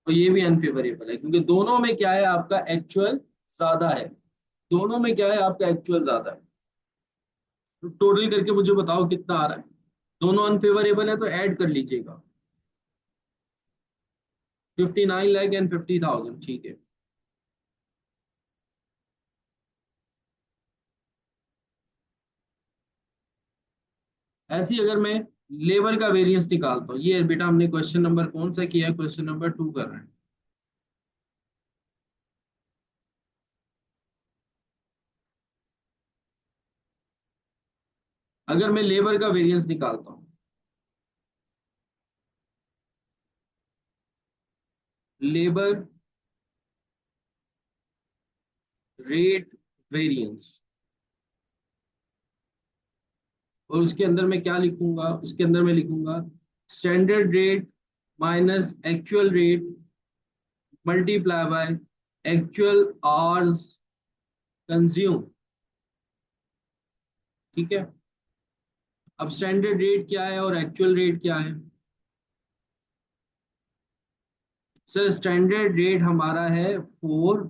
A: और ये भी अनफेवरेबल है क्योंकि दोनों में क्या है आपका एक्चुअल ज्यादा है। दोनों में क्या है आपका एक्चुअल ज्यादा है। तो टोटल करके मुझे बताओ कितना आ रहा है। दोनों अनफेवरेबल है तो ऐड कर लीजिएगा। 59,50,000। ठीक है, ऐसे ही अगर मैं लेबर का वेरिएंस निकालता हूँ, ये बेटा हमने क्वेश्चन नंबर कौन सा किया है? क्वेश्चन नंबर 2 कर रहे हैं। अगर मैं लेबर का वेरिएंस निकालता हूँ, लेबर रेट वेरिएंस, और उसके अंदर मैं क्या लिखूंगा? उसके अंदर मैं लिखूंगा standard rate minus actual rate multiply by actual hours consume. ठीक है, अब स्टैंडर्ड रेट क्या है और एक्चुअल रेट क्या है? सर स्टैंडर्ड रेट हमारा है 4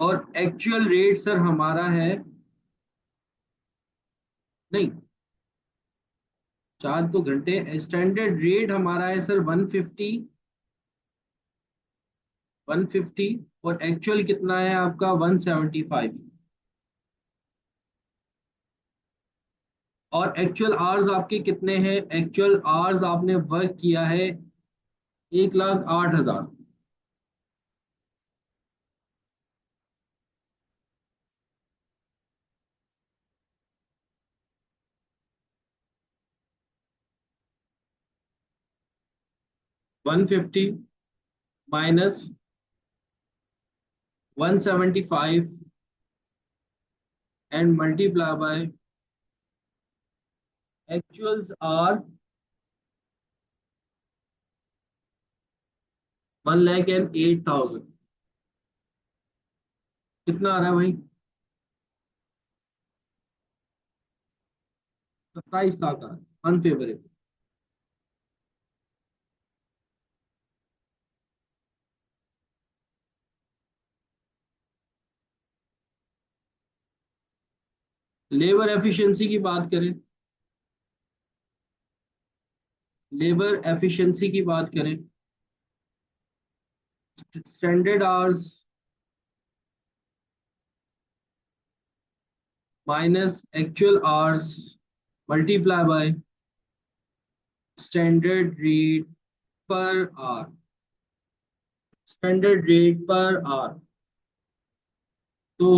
A: और एक्चुअल रेट सर हमारा है, नहीं, 4 तो घंटे। स्टैंडर्ड रेट हमारा है सर 150, 150, और एक्चुअल कितना है आपका 175। और एक्चुअल आवर्स आपके कितने हैं? एक्चुअल आवर्स आपने वर्क किया है 1,08,000। 150 minus 175 and multiply by actuals are 1,08,000। कितना आ रहा है भाई? 27 लाख आ रहा है अनफेवरेबल। लेबर एफिशिएंसी की बात करें लेबर एफिशिएंसी की बात करें, standard hours minus actual hours multiply by standard rate per our, standard rate per hour. तो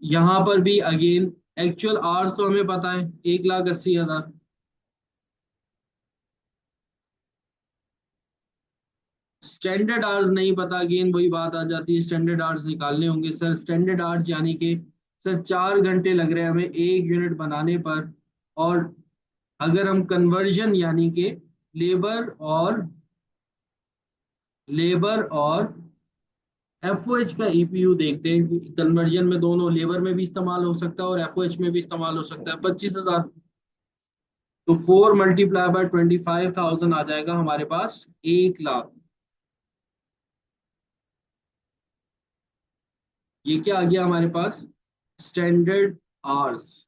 A: यहाँ पर भी अगेन एक्चुअल आवर्स तो हमें पता है 1,80,000। स्टैंडर्ड आवर्स नहीं पता, अगेन वही बात आ जाती है, स्टैंडर्ड आवर्स निकालने होंगे सर। स्टैंडर्ड आवर्स यानी कि सर 4 घंटे लग रहे हैं हमें 1 यूनिट बनाने पर। और अगर हम कन्वर्जन यानी कि लेबर और लेबर और एफओएच का ईपीयू देखते हैं, कन्वर्जन में दोनों लेबर में भी इस्तेमाल हो सकता है और एफओएच में भी इस्तेमाल हो सकता है, 25,000। तो 4 × 25,000 आ जाएगा हमारे पास 1 लाख। ये क्या आ गया हमारे पास, स्टैंडर्ड आवर्स।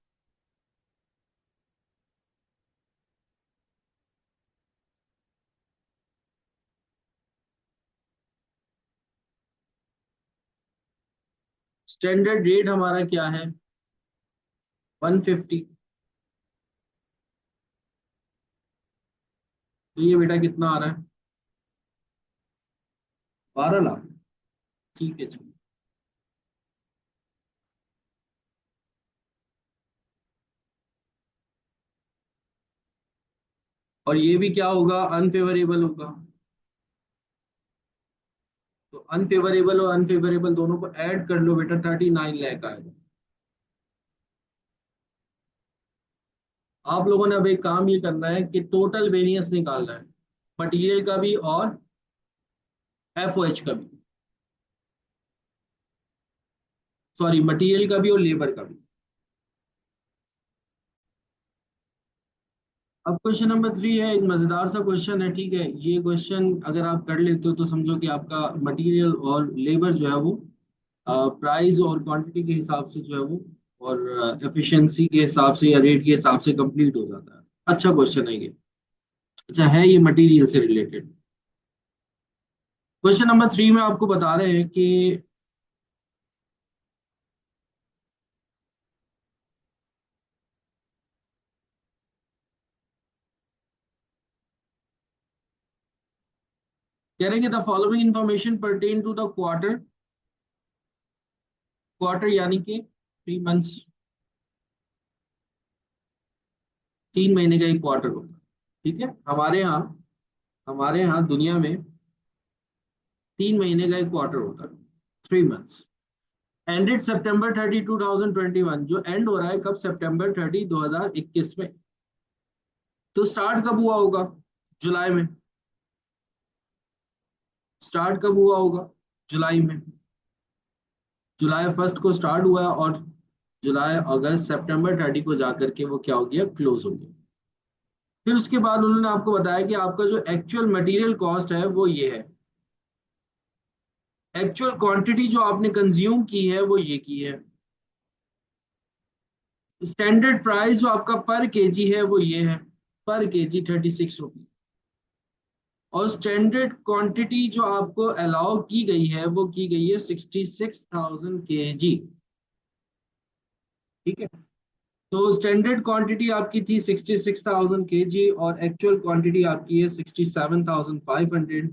A: स्टैंडर्ड रेट हमारा क्या है, 150। तो ये बेटा कितना आ रहा है, 12 लाख। ठीक है जी। और ये भी क्या होगा, अनफेवरेबल होगा। तो अनफेवरेबल और अनफेवरेबल दोनों को ऐड कर लो बेटा, 39 लाख आएगा। आप लोगों ने अब एक काम ये करना है कि टोटल वेरिएंस निकालना है, मटेरियल का भी और एफओएच का भी, सॉरी मटेरियल का भी और लेबर का भी। अब क्वेश्चन नंबर 3 है, एक मजेदार सा क्वेश्चन है, ठीक है। ये क्वेश्चन अगर आप कर लेते हो तो समझो कि आपका मटेरियल और लेबर जो है वो प्राइस और क्वांटिटी के हिसाब से जो है वो, और एफिशिएंसी के हिसाब से या रेट के हिसाब से कंप्लीट हो जाता है। अच्छा क्वेश्चन है ये। अच्छा है ये मटेरियल से रिलेटेड। क्वेश्चन नंबर 3 में आपको बता रहे हैं कि कह रहे हैं कि the following information pertain to the quarter, quarter यानी कि 3 मंथ्स, 3 महीने का एक क्वार्टर होता है। ठीक है, हमारे यहाँ दुनिया में 3 महीने का एक क्वार्टर होता है, 3 मंथ्स। एंडेड September 30 2021, जो एंड हो रहा है कब, September 30 2021 में। तो स्टार्ट कब हुआ होगा, जुलाई में। स्टार्ट कब हुआ होगा, जुलाई में। जुलाई 1 को स्टार्ट हुआ और जुलाई अगस्त September 30 को जाकर के वो क्या हो गया, क्लोज हो गया। फिर उसके बाद उन्होंने आपको बताया कि आपका जो एक्चुअल मटेरियल कॉस्ट है वो ये है, एक्चुअल क्वांटिटी जो आपने कंज्यूम की है वो ये की है, स्टैंडर्ड प्राइस जो आपका पर केजी है वो ये है, पर केजी 36 रुपीज। और स्टैंडर्ड क्वांटिटी जो आपको अलाउ की गई है वो की गई है 66,000 kg। ठीक है, तो स्टैंडर्ड क्वांटिटी आपकी थी 66,000 kg और एक्चुअल क्वांटिटी आपकी है 67,500।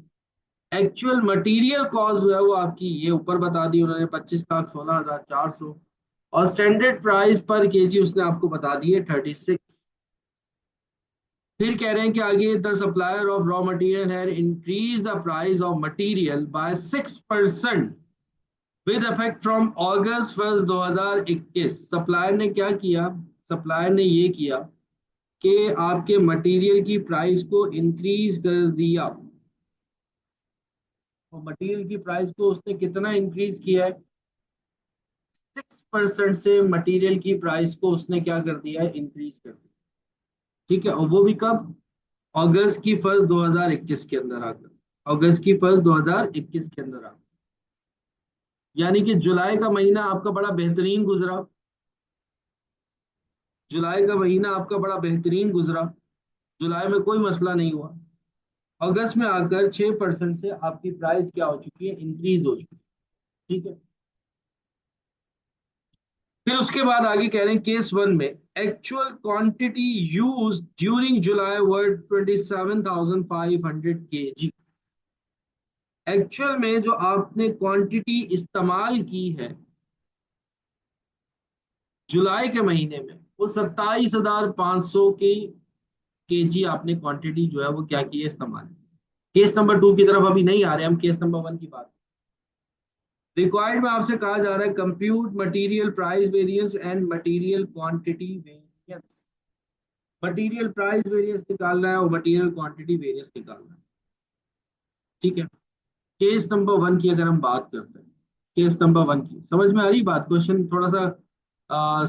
A: एक्चुअल मटेरियल कॉस्ट जो है वो आपकी ये ऊपर बता दी उन्होंने, 25,16,400। और स्टैंडर्ड प्राइस पर केजी उसने आपको बता दी है 36। फिर कह रहे हैं कि आगे, the supplier of raw material had increase the price of material by 6% with effect from August 1 2021। Supplier ने क्या किया, सप्लायर ने ये किया कि आपके मटेरियल की प्राइस को इंक्रीज कर दिया। तो मटेरियल की प्राइस को उसने कितना इंक्रीज किया है, 6% से मटेरियल की प्राइस को उसने क्या कर दिया है, इंक्रीज कर दिया। ठीक है, और वो भी कब, अगस्त 2021 के अंदर आकर, अगस्त 2021 के अंदर आकर। यानी कि जुलाई का महीना आपका बड़ा बेहतरीन गुजरा, जुलाई का महीना आपका बड़ा बेहतरीन गुजरा, जुलाई में कोई मसला नहीं हुआ। अगस्त में आकर 6% से आपकी प्राइस क्या हो चुकी है, इंक्रीज हो चुकी है। ठीक है। फिर उसके बाद आगे कह रहे हैं केस वन में actual quantity use during July were 27,500 kg। Actual में जो आपने क्वांटिटी इस्तेमाल की है जुलाई के महीने में, वो 27,500 केजी आपने क्वांटिटी जो है वो क्या की है, इस्तेमाल। केस नंबर टू की तरफ अभी नहीं आ रहे, हम केस नंबर वन की बात। रिक्वायर्ड में आपसे कहा जा रहा है compute material price variance and material quantity variance. Material price variance निकालना है और मटेरियल क्वांटिटी वेरिएंस निकालना है। ठीक है। केस नंबर वन की अगर हम बात करते हैं, केस नंबर वन की समझ में आ रही बात, क्वेश्चन थोड़ा सा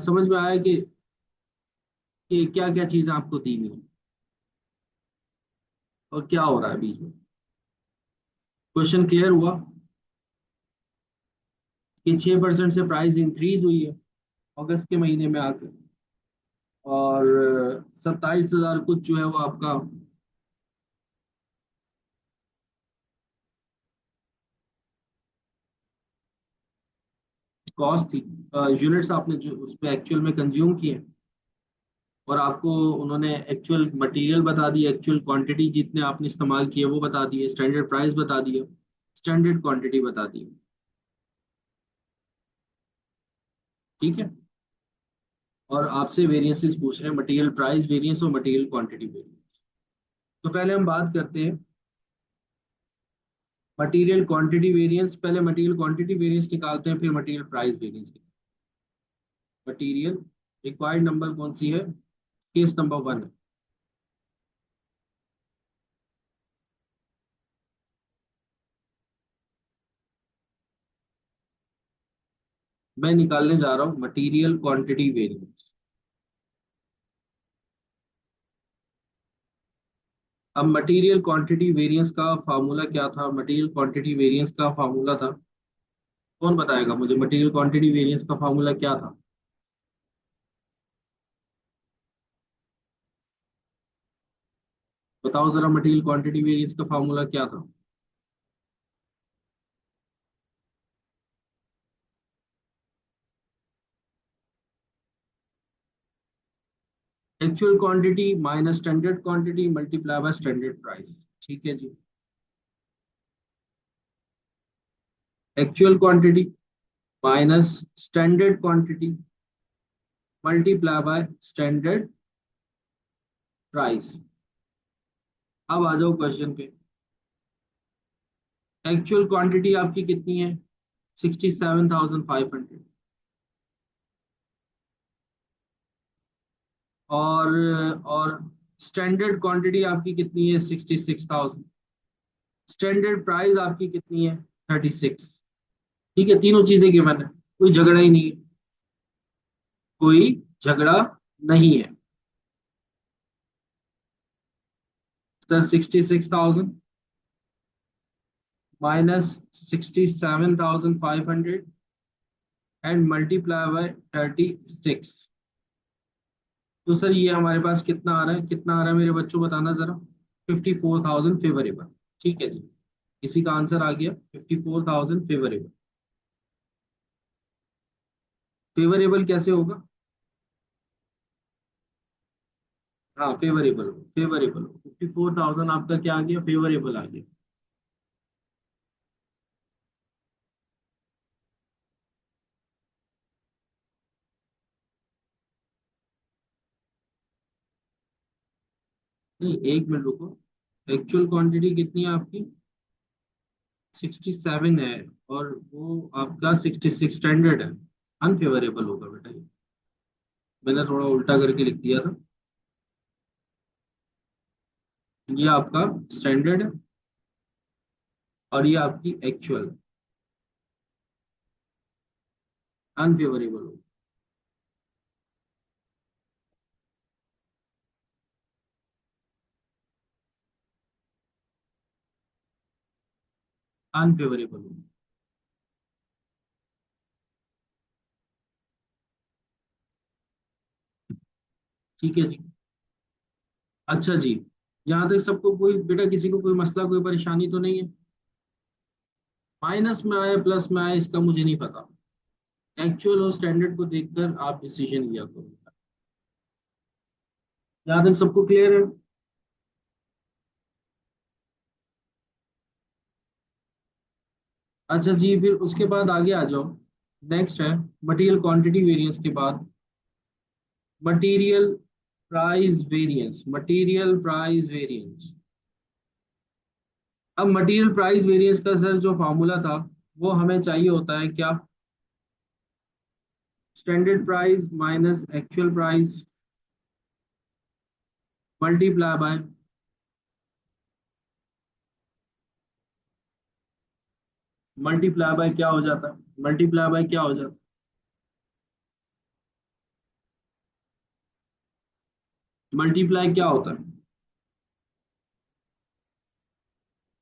A: समझ में आया कि क्या क्या चीजें आपको दी हुई हैं और क्या हो रहा है बीच में। क्वेश्चन क्लियर हुआ कि 6% से प्राइस इंक्रीज हुई है अगस्त के महीने में आकर, और 27,000 कुछ जो है वो आपका कॉस्ट थी। यूनिट्स आपने जो उस पर एक्चुअल में कंज्यूम किए, और आपको उन्होंने एक्चुअल मटेरियल बता दी, एक्चुअल क्वांटिटी जितने आपने इस्तेमाल किए वो बता दिए, स्टैंडर्ड प्राइस बता दिए, स्टैंडर्ड क्वांटिटी बता दी। ठीक है। और आपसे वेरिएंसेस पूछ रहे हैं, मटेरियल प्राइस वेरिएंस और मटेरियल क्वांटिटी वेरिएंस। तो पहले हम बात करते हैं मटेरियल क्वांटिटी वेरिएंस। पहले मटेरियल क्वांटिटी वेरिएंस निकालते हैं, फिर material price variance. Material required number कौन सी है, केस नंबर वन है। मैं निकालने जा रहा हूँ मटेरियल क्वांटिटी वेरिएंस। अब मटेरियल क्वांटिटी वेरिएंस का फार्मूला क्या था, मटेरियल क्वांटिटी वेरिएंस का फार्मूला था, कौन बताएगा मुझे मटेरियल क्वांटिटी वेरिएंस का फार्मूला क्या था। बताओ जरा, मटेरियल क्वांटिटी वेरिएंस का फार्मूला क्या था। Actual quantity minus standard quantity multiply by standard price. ठीक है जी। Actual quantity minus standard quantity multiply by standard price. अब आ जाओ क्वेश्चन पे। एक्चुअल क्वांटिटी आपकी कितनी है, 67,500। और स्टैंडर्ड क्वांटिटी आपकी कितनी है, 66,000। स्टैंडर्ड प्राइस आपकी कितनी है, 36। ठीक है, तीनों चीजें गिवन है, कोई झगड़ा ही नहीं है, कोई झगड़ा नहीं है। तो 66,000 माइनस 67,500 एंड मल्टीप्लाई बाय 36। तो सर ये हमारे पास कितना आ रहा है, कितना आ रहा है मेरे बच्चों, बताना जरा। 54,000 फेवरेबल। ठीक है जी, इसी का आंसर आ गया 54,000 फेवरेबल। फेवरेबल कैसे होगा, हाँ फेवरेबल हो, फेवरेबल हो, 54,000 आपका क्या आ गया, फेवरेबल आ गया। नहीं, एक मिनट रुको। एक्चुअल क्वांटिटी कितनी है आपकी, 67 है, और वो आपका 66 स्टैंडर्ड है, अनफेवरेबल होगा बेटा ये। मैंने थोड़ा उल्टा करके लिख दिया था। ये आपका स्टैंडर्ड है और ये आपकी एक्चुअल अनफेवरेबल होगा। अनफेवरेबल होगा। ठीक है जी। अच्छा जी, यहाँ तक सबको कोई बेटा, किसी को कोई मसला कोई परेशानी तो नहीं है? माइनस में आए प्लस में आए इसका मुझे नहीं पता, एक्चुअल और स्टैंडर्ड को देखकर आप डिसीजन लिया करो। यहाँ तक सबको क्लियर है? अच्छा जी, फिर उसके बाद आगे आ जाओ। नेक्स्ट है मटेरियल क्वांटिटी वेरिएंस के बाद material price variance. Material price variance, अब मटेरियल प्राइस वेरिएंस का सर जो फॉर्मूला था वो हमें चाहिए होता है क्या? Standard price minus actual price multiply by, multiply by क्या हो जाता है? मल्टीप्लाई बाय क्या हो जाता है? मल्टीप्लाई क्या होता है?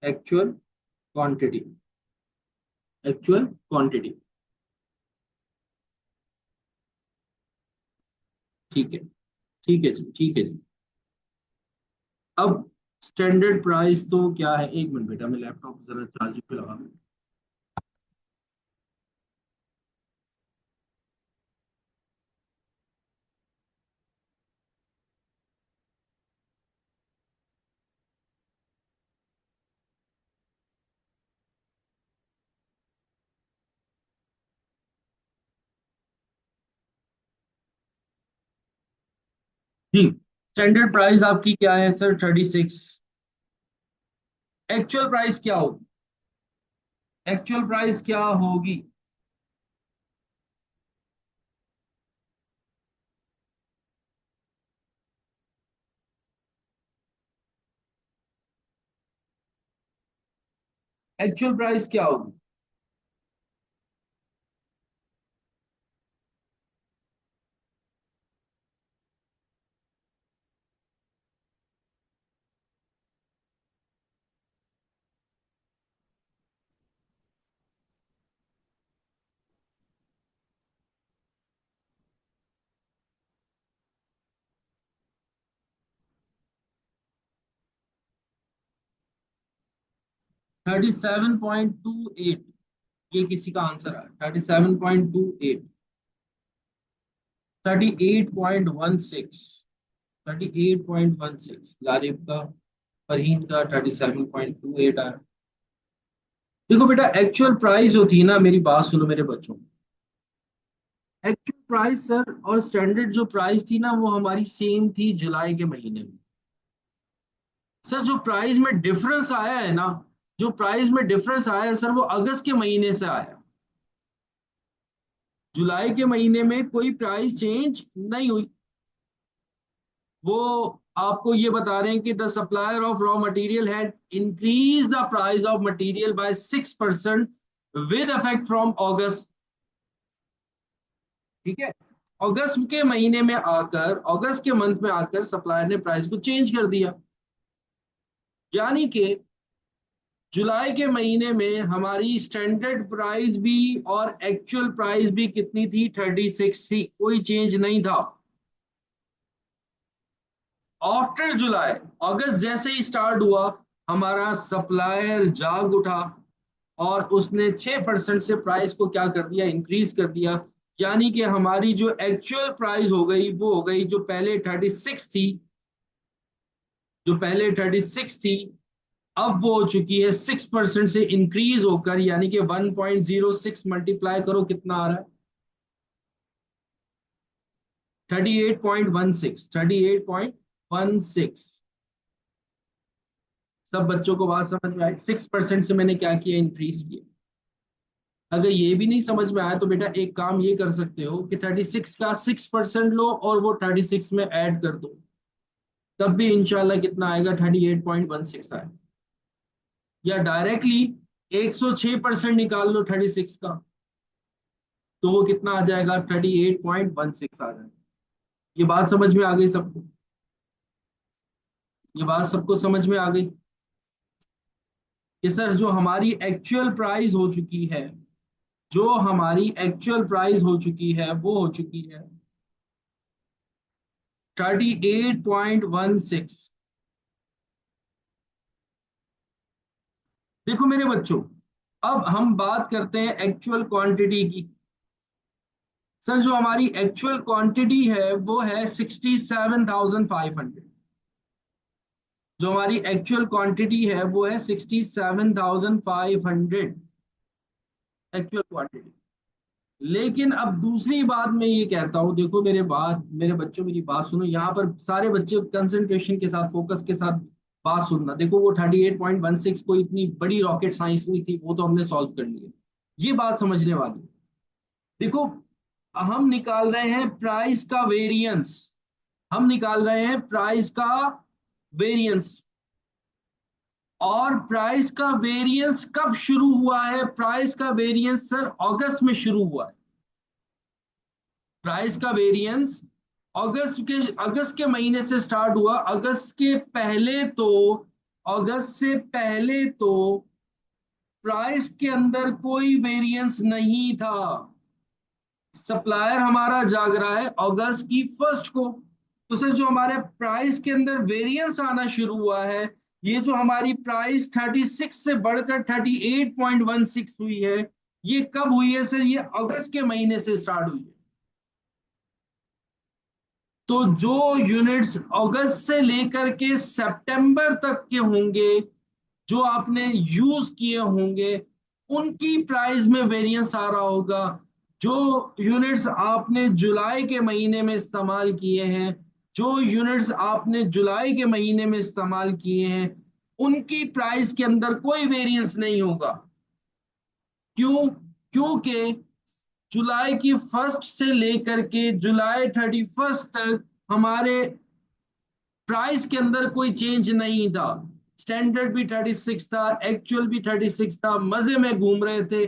A: Actual quantity, actual quantity. ठीक है, ठीक है जी, ठीक है जी। अब स्टैंडर्ड प्राइस तो क्या है, एक मिनट बेटा मैं लैपटॉप जरा चार्जिंग पे लगा दूं। जी, स्टैंडर्ड प्राइस आपकी क्या है सर? 36। एक्चुअल प्राइस क्या होगी? एक्चुअल प्राइस क्या होगी? एक्चुअल प्राइस क्या होगी? 37.28, ये किसी का आंसर है? 37.28, 38.16, 38.16 लारिब का, फरहीन का 37.28 आया। देखो बेटा, एक्चुअल प्राइस जो थी ना, मेरी बात सुनो मेरे बच्चों, एक्चुअल प्राइस सर और स्टैंडर्ड जो प्राइस थी ना वो हमारी सेम थी जुलाई के महीने में। सर जो प्राइस में डिफरेंस आया है ना, जो प्राइस में डिफरेंस आया है सर वो अगस्त के महीने से आया। जुलाई के महीने में कोई प्राइस चेंज नहीं हुई। वो आपको ये बता रहे हैं कि the supplier of raw material had increase the price of material by 6% with effect from अगस्त। ठीक है, अगस्त के महीने में आकर, अगस्त के मंथ में आकर सप्लायर ने प्राइस को चेंज कर दिया। यानी कि जुलाई के महीने में हमारी स्टैंडर्ड प्राइस भी और एक्चुअल प्राइस भी कितनी थी? 36 थी, कोई चेंज नहीं था। आफ्टर जुलाई, अगस्त जैसे ही स्टार्ट हुआ, हमारा सप्लायर जाग उठा और उसने 6% से प्राइस को क्या कर दिया? इंक्रीज कर दिया। यानी कि हमारी जो एक्चुअल प्राइस हो गई वो हो गई, जो पहले 36 थी, जो पहले 36 थी, अब वो हो चुकी है 6% से इंक्रीज होकर, यानी कि 1.06 मल्टीप्लाई करो कितना आ रहा है? 38.16, 38.16। सब बच्चों को बात समझ में आई? 6% से मैंने क्या किया? इंक्रीज किया। अगर ये भी नहीं समझ में आया तो बेटा एक काम ये कर सकते हो कि 36 का 6% लो और वो 36 में ऐड कर दो, तब भी इंशाल्लाह कितना आएगा? 38.16 आएगा। या डायरेक्टली 106% निकाल लो 36 का, तो वो कितना आ जाएगा? 38.16 आ जाएगा। ये बात समझ में आ गई सबको? ये बात सबको समझ में आ गई कि सर जो हमारी एक्चुअल प्राइस हो चुकी है, जो हमारी एक्चुअल प्राइस हो चुकी है वो हो चुकी है 38.16। देखो मेरे बच्चों, अब हम बात करते हैं एक्चुअल क्वांटिटी की। सर जो हमारी एक्चुअल क्वांटिटी है वो है 67,500। जो हमारी एक्चुअल क्वांटिटी है वो है 67,500 एक्चुअल क्वांटिटी। लेकिन अब दूसरी बात मैं ये कहता हूँ, देखो मेरे बच्चों मेरी बात सुनो, यहाँ पर सारे बच्चे कंसंट्रेशन के साथ, फोकस के साथ बात सुनना। देखो वो 38.16 कोई इतनी बड़ी रॉकेट साइंस नहीं थी, वो तो हमने सॉल्व कर ली है। ये बात समझने वाली। देखो हम निकाल रहे हैं प्राइस का वेरिएंस। हम निकाल रहे हैं प्राइस का वेरिएंस। और प्राइस का वेरिएंस कब शुरू हुआ है? प्राइस का वेरिएंस सर अगस्त में शुरू हुआ है। प्राइस का वेरिएंस अगस्त के महीने से स्टार्ट हुआ। अगस्त से पहले तो प्राइस के अंदर कोई वेरिएंस नहीं था। सप्लायर हमारा जाग रहा है अगस्त की फर्स्ट को। तो सर जो हमारे प्राइस के अंदर वेरिएंस आना शुरू हुआ है, ये जो हमारी प्राइस 36 से बढ़कर 38.16 हुई है, ये कब हुई है सर? ये अगस्त के महीने से स्टार्ट हुई है। तो जो यूनिट्स अगस्त से लेकर के सितंबर तक के होंगे, जो आपने यूज किए होंगे, उनकी प्राइस में वेरिएंस आ रहा होगा। जो यूनिट्स आपने जुलाई के महीने में इस्तेमाल किए हैं, जो यूनिट्स आपने जुलाई के महीने में इस्तेमाल किए हैं, उनकी प्राइस के अंदर कोई वेरिएंस नहीं होगा। क्यों? क्योंकि जुलाई की फर्स्ट से लेकर के जुलाई 31 तक हमारे प्राइस के अंदर कोई चेंज नहीं था। स्टैंडर्ड भी 36 था, एक्चुअल भी 36 था, मजे में घूम रहे थे।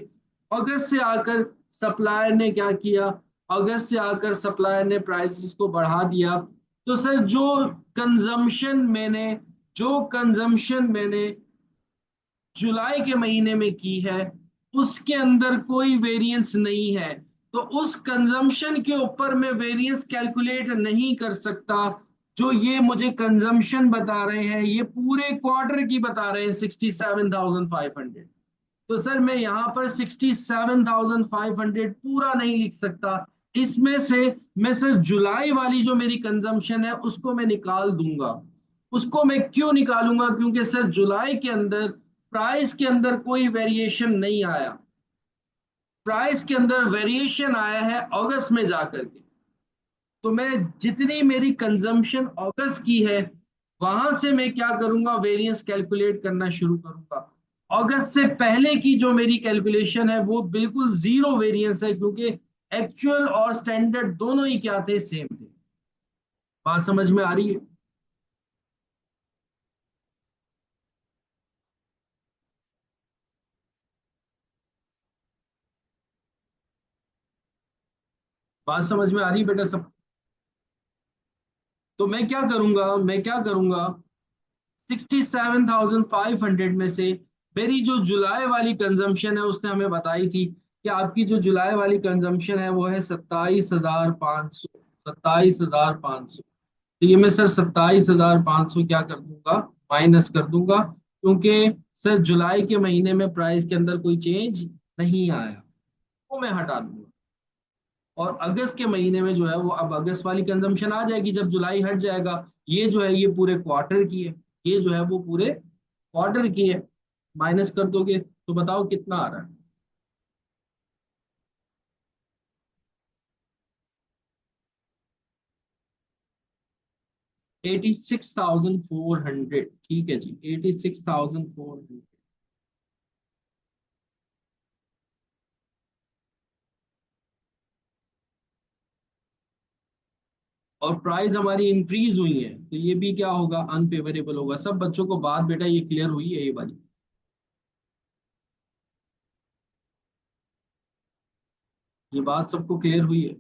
A: अगस्त से आकर सप्लायर ने क्या किया? अगस्त से आकर सप्लायर ने प्राइसेस को बढ़ा दिया। तो सर जो कंजम्पशन मैंने जुलाई के महीने में की है, उसके अंदर कोई वेरिएंस नहीं है। तो उस कंजम्पशन के ऊपर मैं वेरिएंस कैलकुलेट नहीं कर सकता। जो ये मुझे कंजम्पशन बता रहे हैं, ये पूरे क्वार्टर की बता रहे हैं 67,500। तो सर मैं यहाँ पर 67,500 पूरा नहीं लिख सकता। इसमें से मैं सर जुलाई वाली जो मेरी कंजम्पशन है उसको मैं निकाल दूंगा। उसको मैं क्यों निकालूंगा? क्योंकि सर जुलाई के अंदर प्राइस के अंदर कोई वेरिएशन नहीं आया। प्राइस के अंदर वेरिएशन आया है अगस्त में जाकर के। तो मैं जितनी मेरी कंजम्पशन अगस्त की है, वहां से मैं क्या करूंगा? वेरिएंस कैलकुलेट करना शुरू करूंगा। अगस्त से पहले की जो मेरी कैलकुलेशन है वो बिल्कुल जीरो वेरिएंस है, क्योंकि एक्चुअल और स्टैंडर्ड दोनों ही क्या थे? सेम थे। बात समझ में आ रही है? बात समझ में आ रही है बेटा सब? तो मैं क्या करूंगा 67,500 में से मेरी जो जुलाई वाली कंजम्पशन है उसने हमें बताई थी कि आपकी जो जुलाई वाली कंजम्पशन है वो है 27,500। 27,500। तो ये मैं सर 27,500 क्या कर दूंगा? माइनस कर दूंगा, क्योंकि सर जुलाई के महीने में प्राइस के अंदर कोई चेंज नहीं आया, वो मैं हटा दूंगा। और अगस्त के महीने में जो है वो, अब अगस्त वाली कंजम्पशन आ जाएगी जब जुलाई हट जाएगा। ये जो है ये पूरे क्वार्टर की है। ये जो है वो पूरे क्वार्टर की है। माइनस कर दोगे तो बताओ कितना आ रहा है? 86,400। ठीक है जी, 86,400। और प्राइस हमारी इंक्रीज हुई है, तो ये भी क्या होगा? अनफेवरेबल होगा। सब बच्चों को बात बेटा ये क्लियर हुई है? ये वाली ये बात सबको क्लियर हुई है?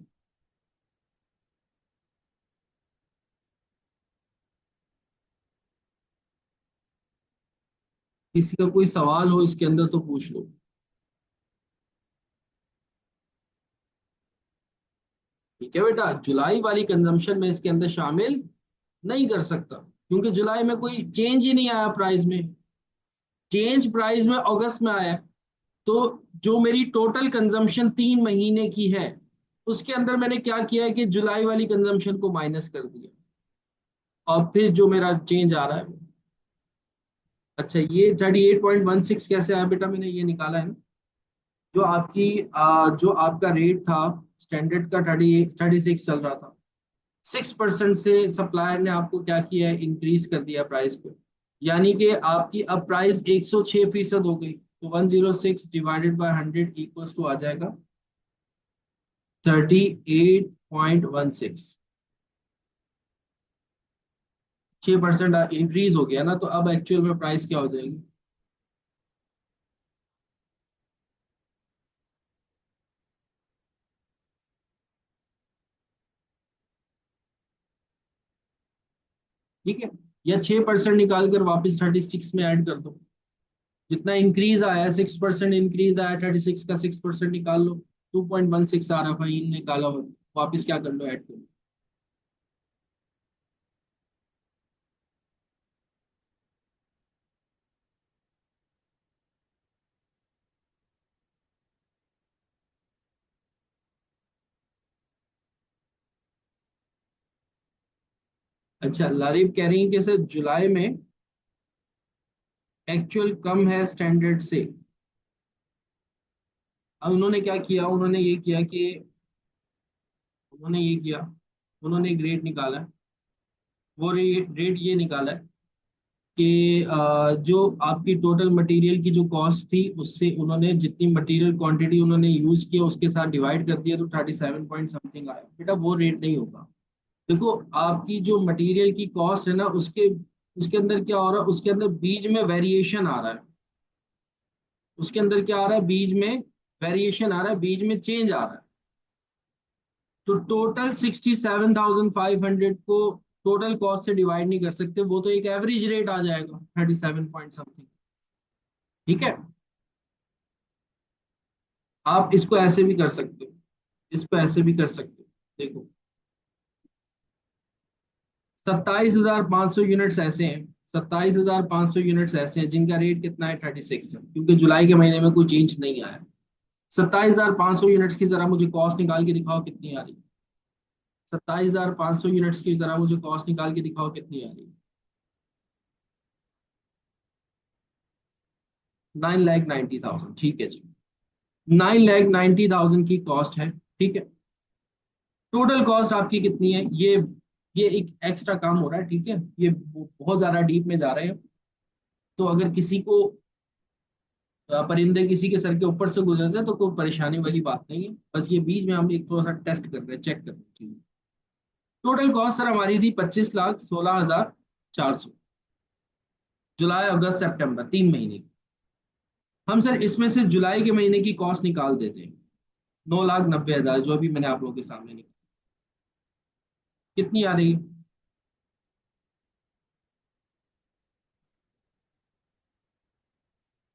A: किसी का कोई सवाल हो इसके अंदर तो पूछ लो। ठीक है बेटा, जुलाई वाली कंजम्पशन में इसके अंदर शामिल नहीं कर सकता, क्योंकि जुलाई में कोई चेंज ही नहीं आया प्राइस में। चेंज प्राइस में अगस्त में आया है, तो जो मेरी टोटल कंजम्पशन 3 महीने की है उसके अंदर मैंने क्या किया है कि जुलाई वाली कंजम्पशन को माइनस कर दिया, और फिर जो मेरा चेंज आ रहा है। अच्छा, ये 38.16 कैसे आया बेटा, मैंने ये निकाला है ना। जो आपकी जो आपका रेट था स्टैंडर्ड का 36 चल रहा था, 6% से सप्लायर ने आपको क्या किया है, इंक्रीज कर दिया प्राइस को। यानी कि आपकी अब प्राइस 106% हो गई, तो 106 डिवाइडेड बाय 100 इक्वल्स टू आ जाएगा 38.16। 6% इंक्रीज हो गया ना, तो अब एक्चुअल में प्राइस क्या हो जाएगी। ठीक है, या 6% निकाल कर वापस 36 में ऐड कर दो। जितना इंक्रीज आया, 6% इंक्रीज आया, 36 का 6% निकाल लो, 2.16 आ रहा, फाइन निकाला हो, वापस क्या कर लो, ऐड कर लो। अच्छा, लारिब कह रही है कि सर जुलाई में एक्चुअल कम है स्टैंडर्ड से। अब उन्होंने क्या किया, उन्होंने ये किया, उन्होंने एक रेट निकाला है। वो रेट ये निकाला है कि जो आपकी टोटल मटेरियल की जो कॉस्ट थी उससे उन्होंने जितनी मटेरियल क्वांटिटी उन्होंने यूज किया उसके साथ डिवाइड कर दिया, तो 37 पॉइंट समथिंग आया। बेटा वो रेट नहीं होगा। देखो, आपकी जो मटेरियल की कॉस्ट है ना, उसके उसके अंदर क्या हो रहा है, उसके अंदर बीज में वेरिएशन आ रहा है। उसके अंदर क्या आ रहा है, बीज में वेरिएशन आ रहा है, बीज में चेंज आ रहा है। तो टोटल 67,500 को टोटल कॉस्ट से डिवाइड नहीं कर सकते, वो तो एक एवरेज रेट आ जाएगा 37 पॉइंट समथिंग। ठीक है, आप इसको ऐसे भी कर सकते हो, इसको ऐसे भी कर सकते हो। देखो, 27,500 यूनिट्स ऐसे हैं, 27,500 यूनिट्स ऐसे हैं जिनका रेट कितना है, 36 है, क्योंकि जुलाई के महीने में कोई चेंज नहीं आया। 27,500 यूनिट्स की जरा मुझे कॉस्ट निकाल के दिखाओ कितनी आ रही है। 27,500 यूनिट्स की जरा मुझे कॉस्ट निकाल के दिखाओ कितनी आ रही है। 9,90,000, ठीक है जी। 9,90,000 की कॉस्ट है, ठीक है। टोटल कॉस्ट आपकी कितनी है, ये एक एक्स्ट्रा काम हो रहा है, ठीक है। ये बहुत ज्यादा डीप में जा रहे हैं, तो अगर किसी को परिंदे किसी के सर के ऊपर से गुजरते हैं तो कोई परेशानी वाली बात नहीं है, बस ये बीच में हम एक थोड़ा सा टेस्ट कर रहे हैं, चेक कर रहे हैं। टोटल कॉस्ट सर हमारी थी 25,16,400, जुलाई अगस्त सितंबर 3 महीने की। हम सर इसमें से जुलाई के महीने की कॉस्ट निकाल देते हैं, 9,90,000, जो अभी मैंने आप लोगों के सामने निकाली। कितनी आ रही है,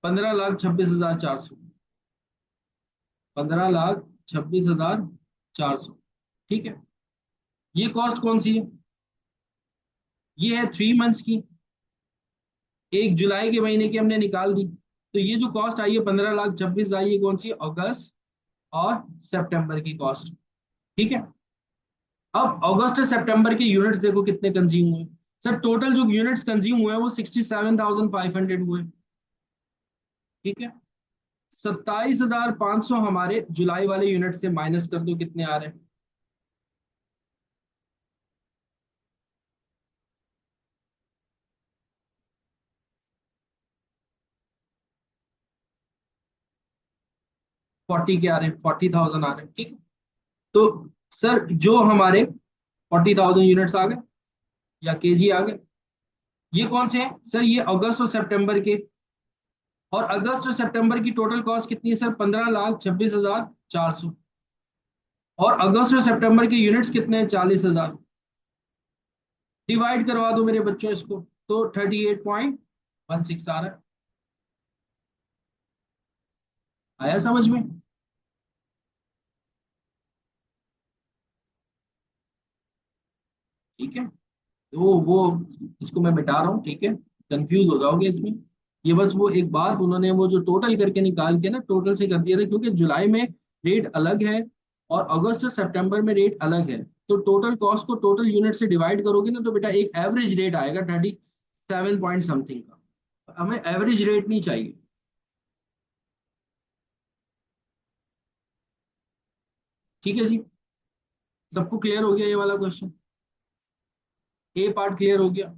A: 15,26,400। 15,26,400, ठीक है। ये कॉस्ट कौन सी है, ये है 3 मंथ्स की। एक जुलाई के महीने की हमने निकाल दी, तो ये जो कॉस्ट आई है 15,26,000 आई है, कौन सी, अगस्त और सितंबर की कॉस्ट। ठीक है। अब अगस्त और सितंबर के यूनिट्स देखो कितने कंज्यूम हुए। सर टोटल जो यूनिट्स कंज्यूम हुए हैं वो 67,500 हुए। ठीक है। 27,500 हमारे जुलाई वाले यूनिट से माइनस कर दो, कितने आ रहे हैं। 40 के आ रहे हैं, 40,000 आ रहे हैं, ठीक है। तो सर जो हमारे 40,000 यूनिट्स आ गए या केजी आ गए, ये कौन से हैं सर, ये अगस्त और सितंबर के। और अगस्त और सितंबर की टोटल कॉस्ट कितनी है सर, 15,26,400। और अगस्त और सितंबर के यूनिट्स कितने हैं, 40,000। डिवाइड करवा दो मेरे बच्चों इसको, तो 38.16 आ रहा है। आया समझ में। ठीक है, तो वो इसको मैं मिटा रहा हूँ, ठीक है। कंफ्यूज हो जाओगे इसमें, ये बस वो एक बात उन्होंने वो जो टोटल करके निकाल के ना टोटल से कर दिया था, क्योंकि जुलाई में रेट अलग है और अगस्त और सितंबर में रेट अलग है। तो टोटल कॉस्ट को टोटल यूनिट से डिवाइड करोगे ना तो बेटा एक एवरेज रेट आएगा 37 पॉइंट समथिंग का। हमें एवरेज रेट नहीं चाहिए। ठीक है जी। सबको क्लियर हो गया ये वाला क्वेश्चन? ए पार्ट क्लियर हो गया?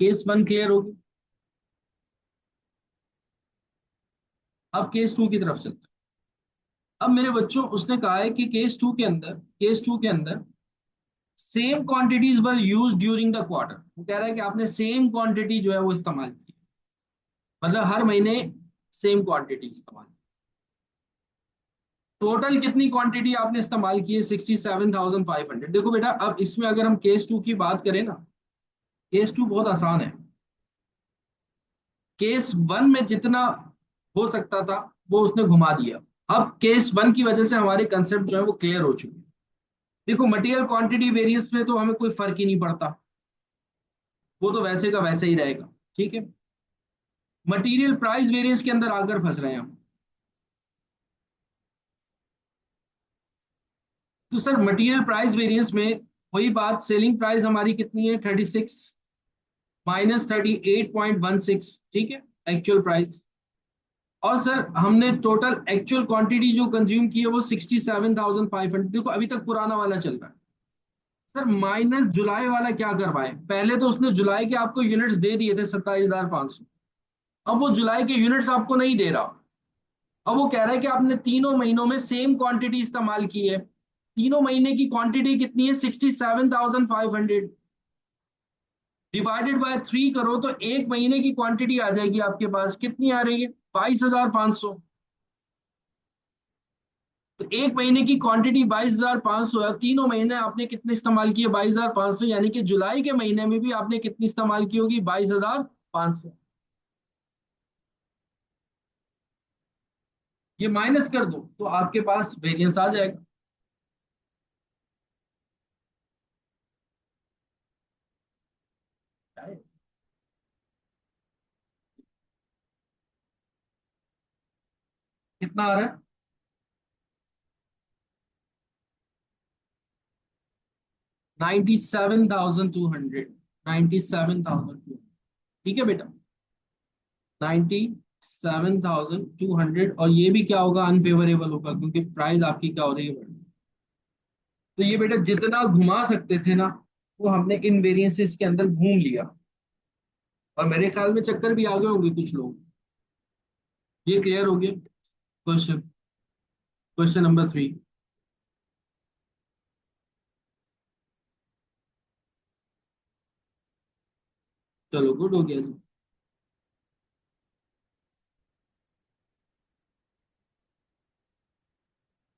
A: केस वन क्लियर हो गया? अब केस टू की तरफ चलते हैं। अब मेरे बच्चों उसने कहा है कि केस टू के अंदर same quantities were use during the quarter. वो कह रहा है कि आपने सेम क्वांटिटी जो है वो इस्तेमाल की, मतलब हर महीने सेम क्वांटिटी इस्तेमाल। टोटल कितनी क्वांटिटी आपने इस्तेमाल की है? 67,500। देखो बेटा, अब इसमें अगर हम केस टू की बात करें ना, केस टू बहुत आसान है। केस वन में जितना हो सकता था वो उसने घुमा दिया। अब केस वन की वजह से हमारे कंसेप्ट जो है वो क्लियर हो चुके हैं। देखो, मटेरियल क्वांटिटी वेरिएंस में तो हमें कोई फर्क ही नहीं पड़ता, वो तो वैसे का वैसे ही रहेगा। ठीक है। मटेरियल प्राइस वेरिएंस के अंदर आकर फंस रहे हैं हम। तो सर मटेरियल प्राइस वेरिएंस में वही बात, सेलिंग प्राइस हमारी कितनी है? 36 माइनस 38.16। ठीक है, एक्चुअल प्राइस। और सर हमने टोटल एक्चुअल क्वांटिटी जो कंज्यूम की है वो 67,500। देखो अभी तक पुराना वाला चल रहा है। सर माइनस जुलाई वाला क्या करवाए? पहले तो उसने जुलाई के आपको यूनिट्स दे दिए थे 27,500। अब वो जुलाई के यूनिट्स आपको नहीं दे रहा। अब वो कह रहा है कि आपने तीनों महीनों में सेम क्वांटिटी इस्तेमाल की है। तीनों महीने की क्वांटिटी कितनी है? 67,500 डिवाइडेड बाय 3 करो तो एक महीने की क्वांटिटी आ जाएगी आपके पास। कितनी आ रही है? 22,500। तो एक महीने की क्वांटिटी 22,500 है। तीनों महीने आपने कितने इस्तेमाल किए? 22,500। यानी कि जुलाई के महीने में भी आपने कितनी इस्तेमाल की होगी? 22,500। ये माइनस कर दो तो आपके पास वेरिएंस आ जाएगा। कितना आ रहा है? 97,200। 97,200। ठीक है बेटा, 97,200। और ये भी क्या होगा? अनफेवरेबल होगा, क्योंकि प्राइस आपकी क्या हो रही है? बढ़ रही है। तो ये बेटा जितना घुमा सकते थे ना वो हमने इन वेरिएंसेस के अंदर घूम लिया। और मेरे ख्याल में चक्कर भी आ गए होंगे कुछ लोग। ये क्लियर हो गया? Question question number three. चलो गुड हो गया जी।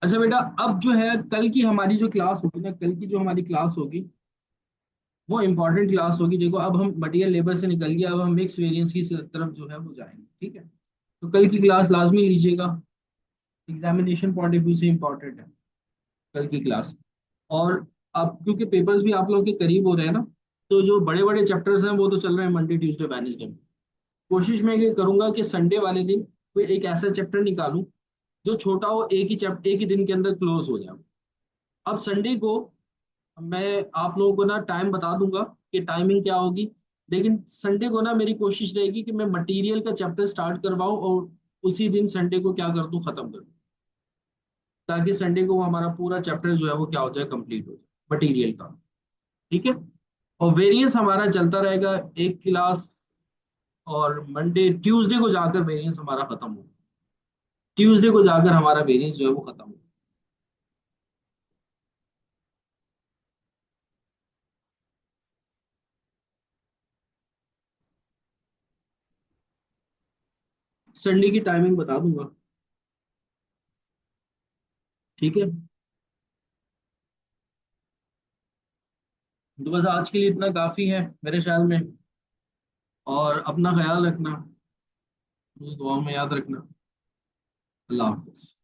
A: अच्छा बेटा, अब जो है कल की हमारी जो क्लास होगी ना, कल की जो हमारी क्लास होगी वो इंपॉर्टेंट क्लास होगी। देखो अब हम मटेरियल लेबर से निकल गए, अब हम मिक्स वेरिएंस की तरफ जो है वो जाएंगे। ठीक है, तो कल की क्लास लाजमी लीजिएगा, एग्जामिनेशन पॉइंट ऑफ व्यू से इंपॉर्टेंट है कल की क्लास। और अब क्योंकि पेपर्स भी आप लोगों के करीब हो रहे हैं ना, तो जो बड़े बड़े चैप्टर्स हैं वो तो चल रहे हैं मंडे ट्यूसडे वेडनेसडे में। कोशिश मैं ये करूंगा कि संडे वाले दिन कोई एक ऐसा चैप्टर निकालूं जो छोटा हो, एक ही दिन के अंदर क्लोज हो जाए। अब संडे को मैं आप लोगों को ना टाइम बता दूंगा कि टाइमिंग क्या होगी। लेकिन संडे को ना मेरी कोशिश रहेगी कि मैं मटेरियल का चैप्टर स्टार्ट करवाऊं और उसी दिन संडे को क्या कर दूं, खत्म कर दूं, ताकि संडे को वो हमारा पूरा चैप्टर जो है वो क्या हो जाए, कंप्लीट हो जाए मटेरियल का। ठीक है। और वेरिएंस हमारा चलता रहेगा एक क्लास, और मंडे ट्यूसडे को जाकर वेरिएंस हमारा खत्म हो। ट्यूसडे को जाकर हमारा वेरिएंस जो है वो खत्म हो। संडे की टाइमिंग बता दूंगा। ठीक है। तो बस आज के लिए इतना काफी है मेरे ख्याल में। और अपना ख्याल रखना, मुझे दुआओं में याद रखना। अल्लाह हाफिज।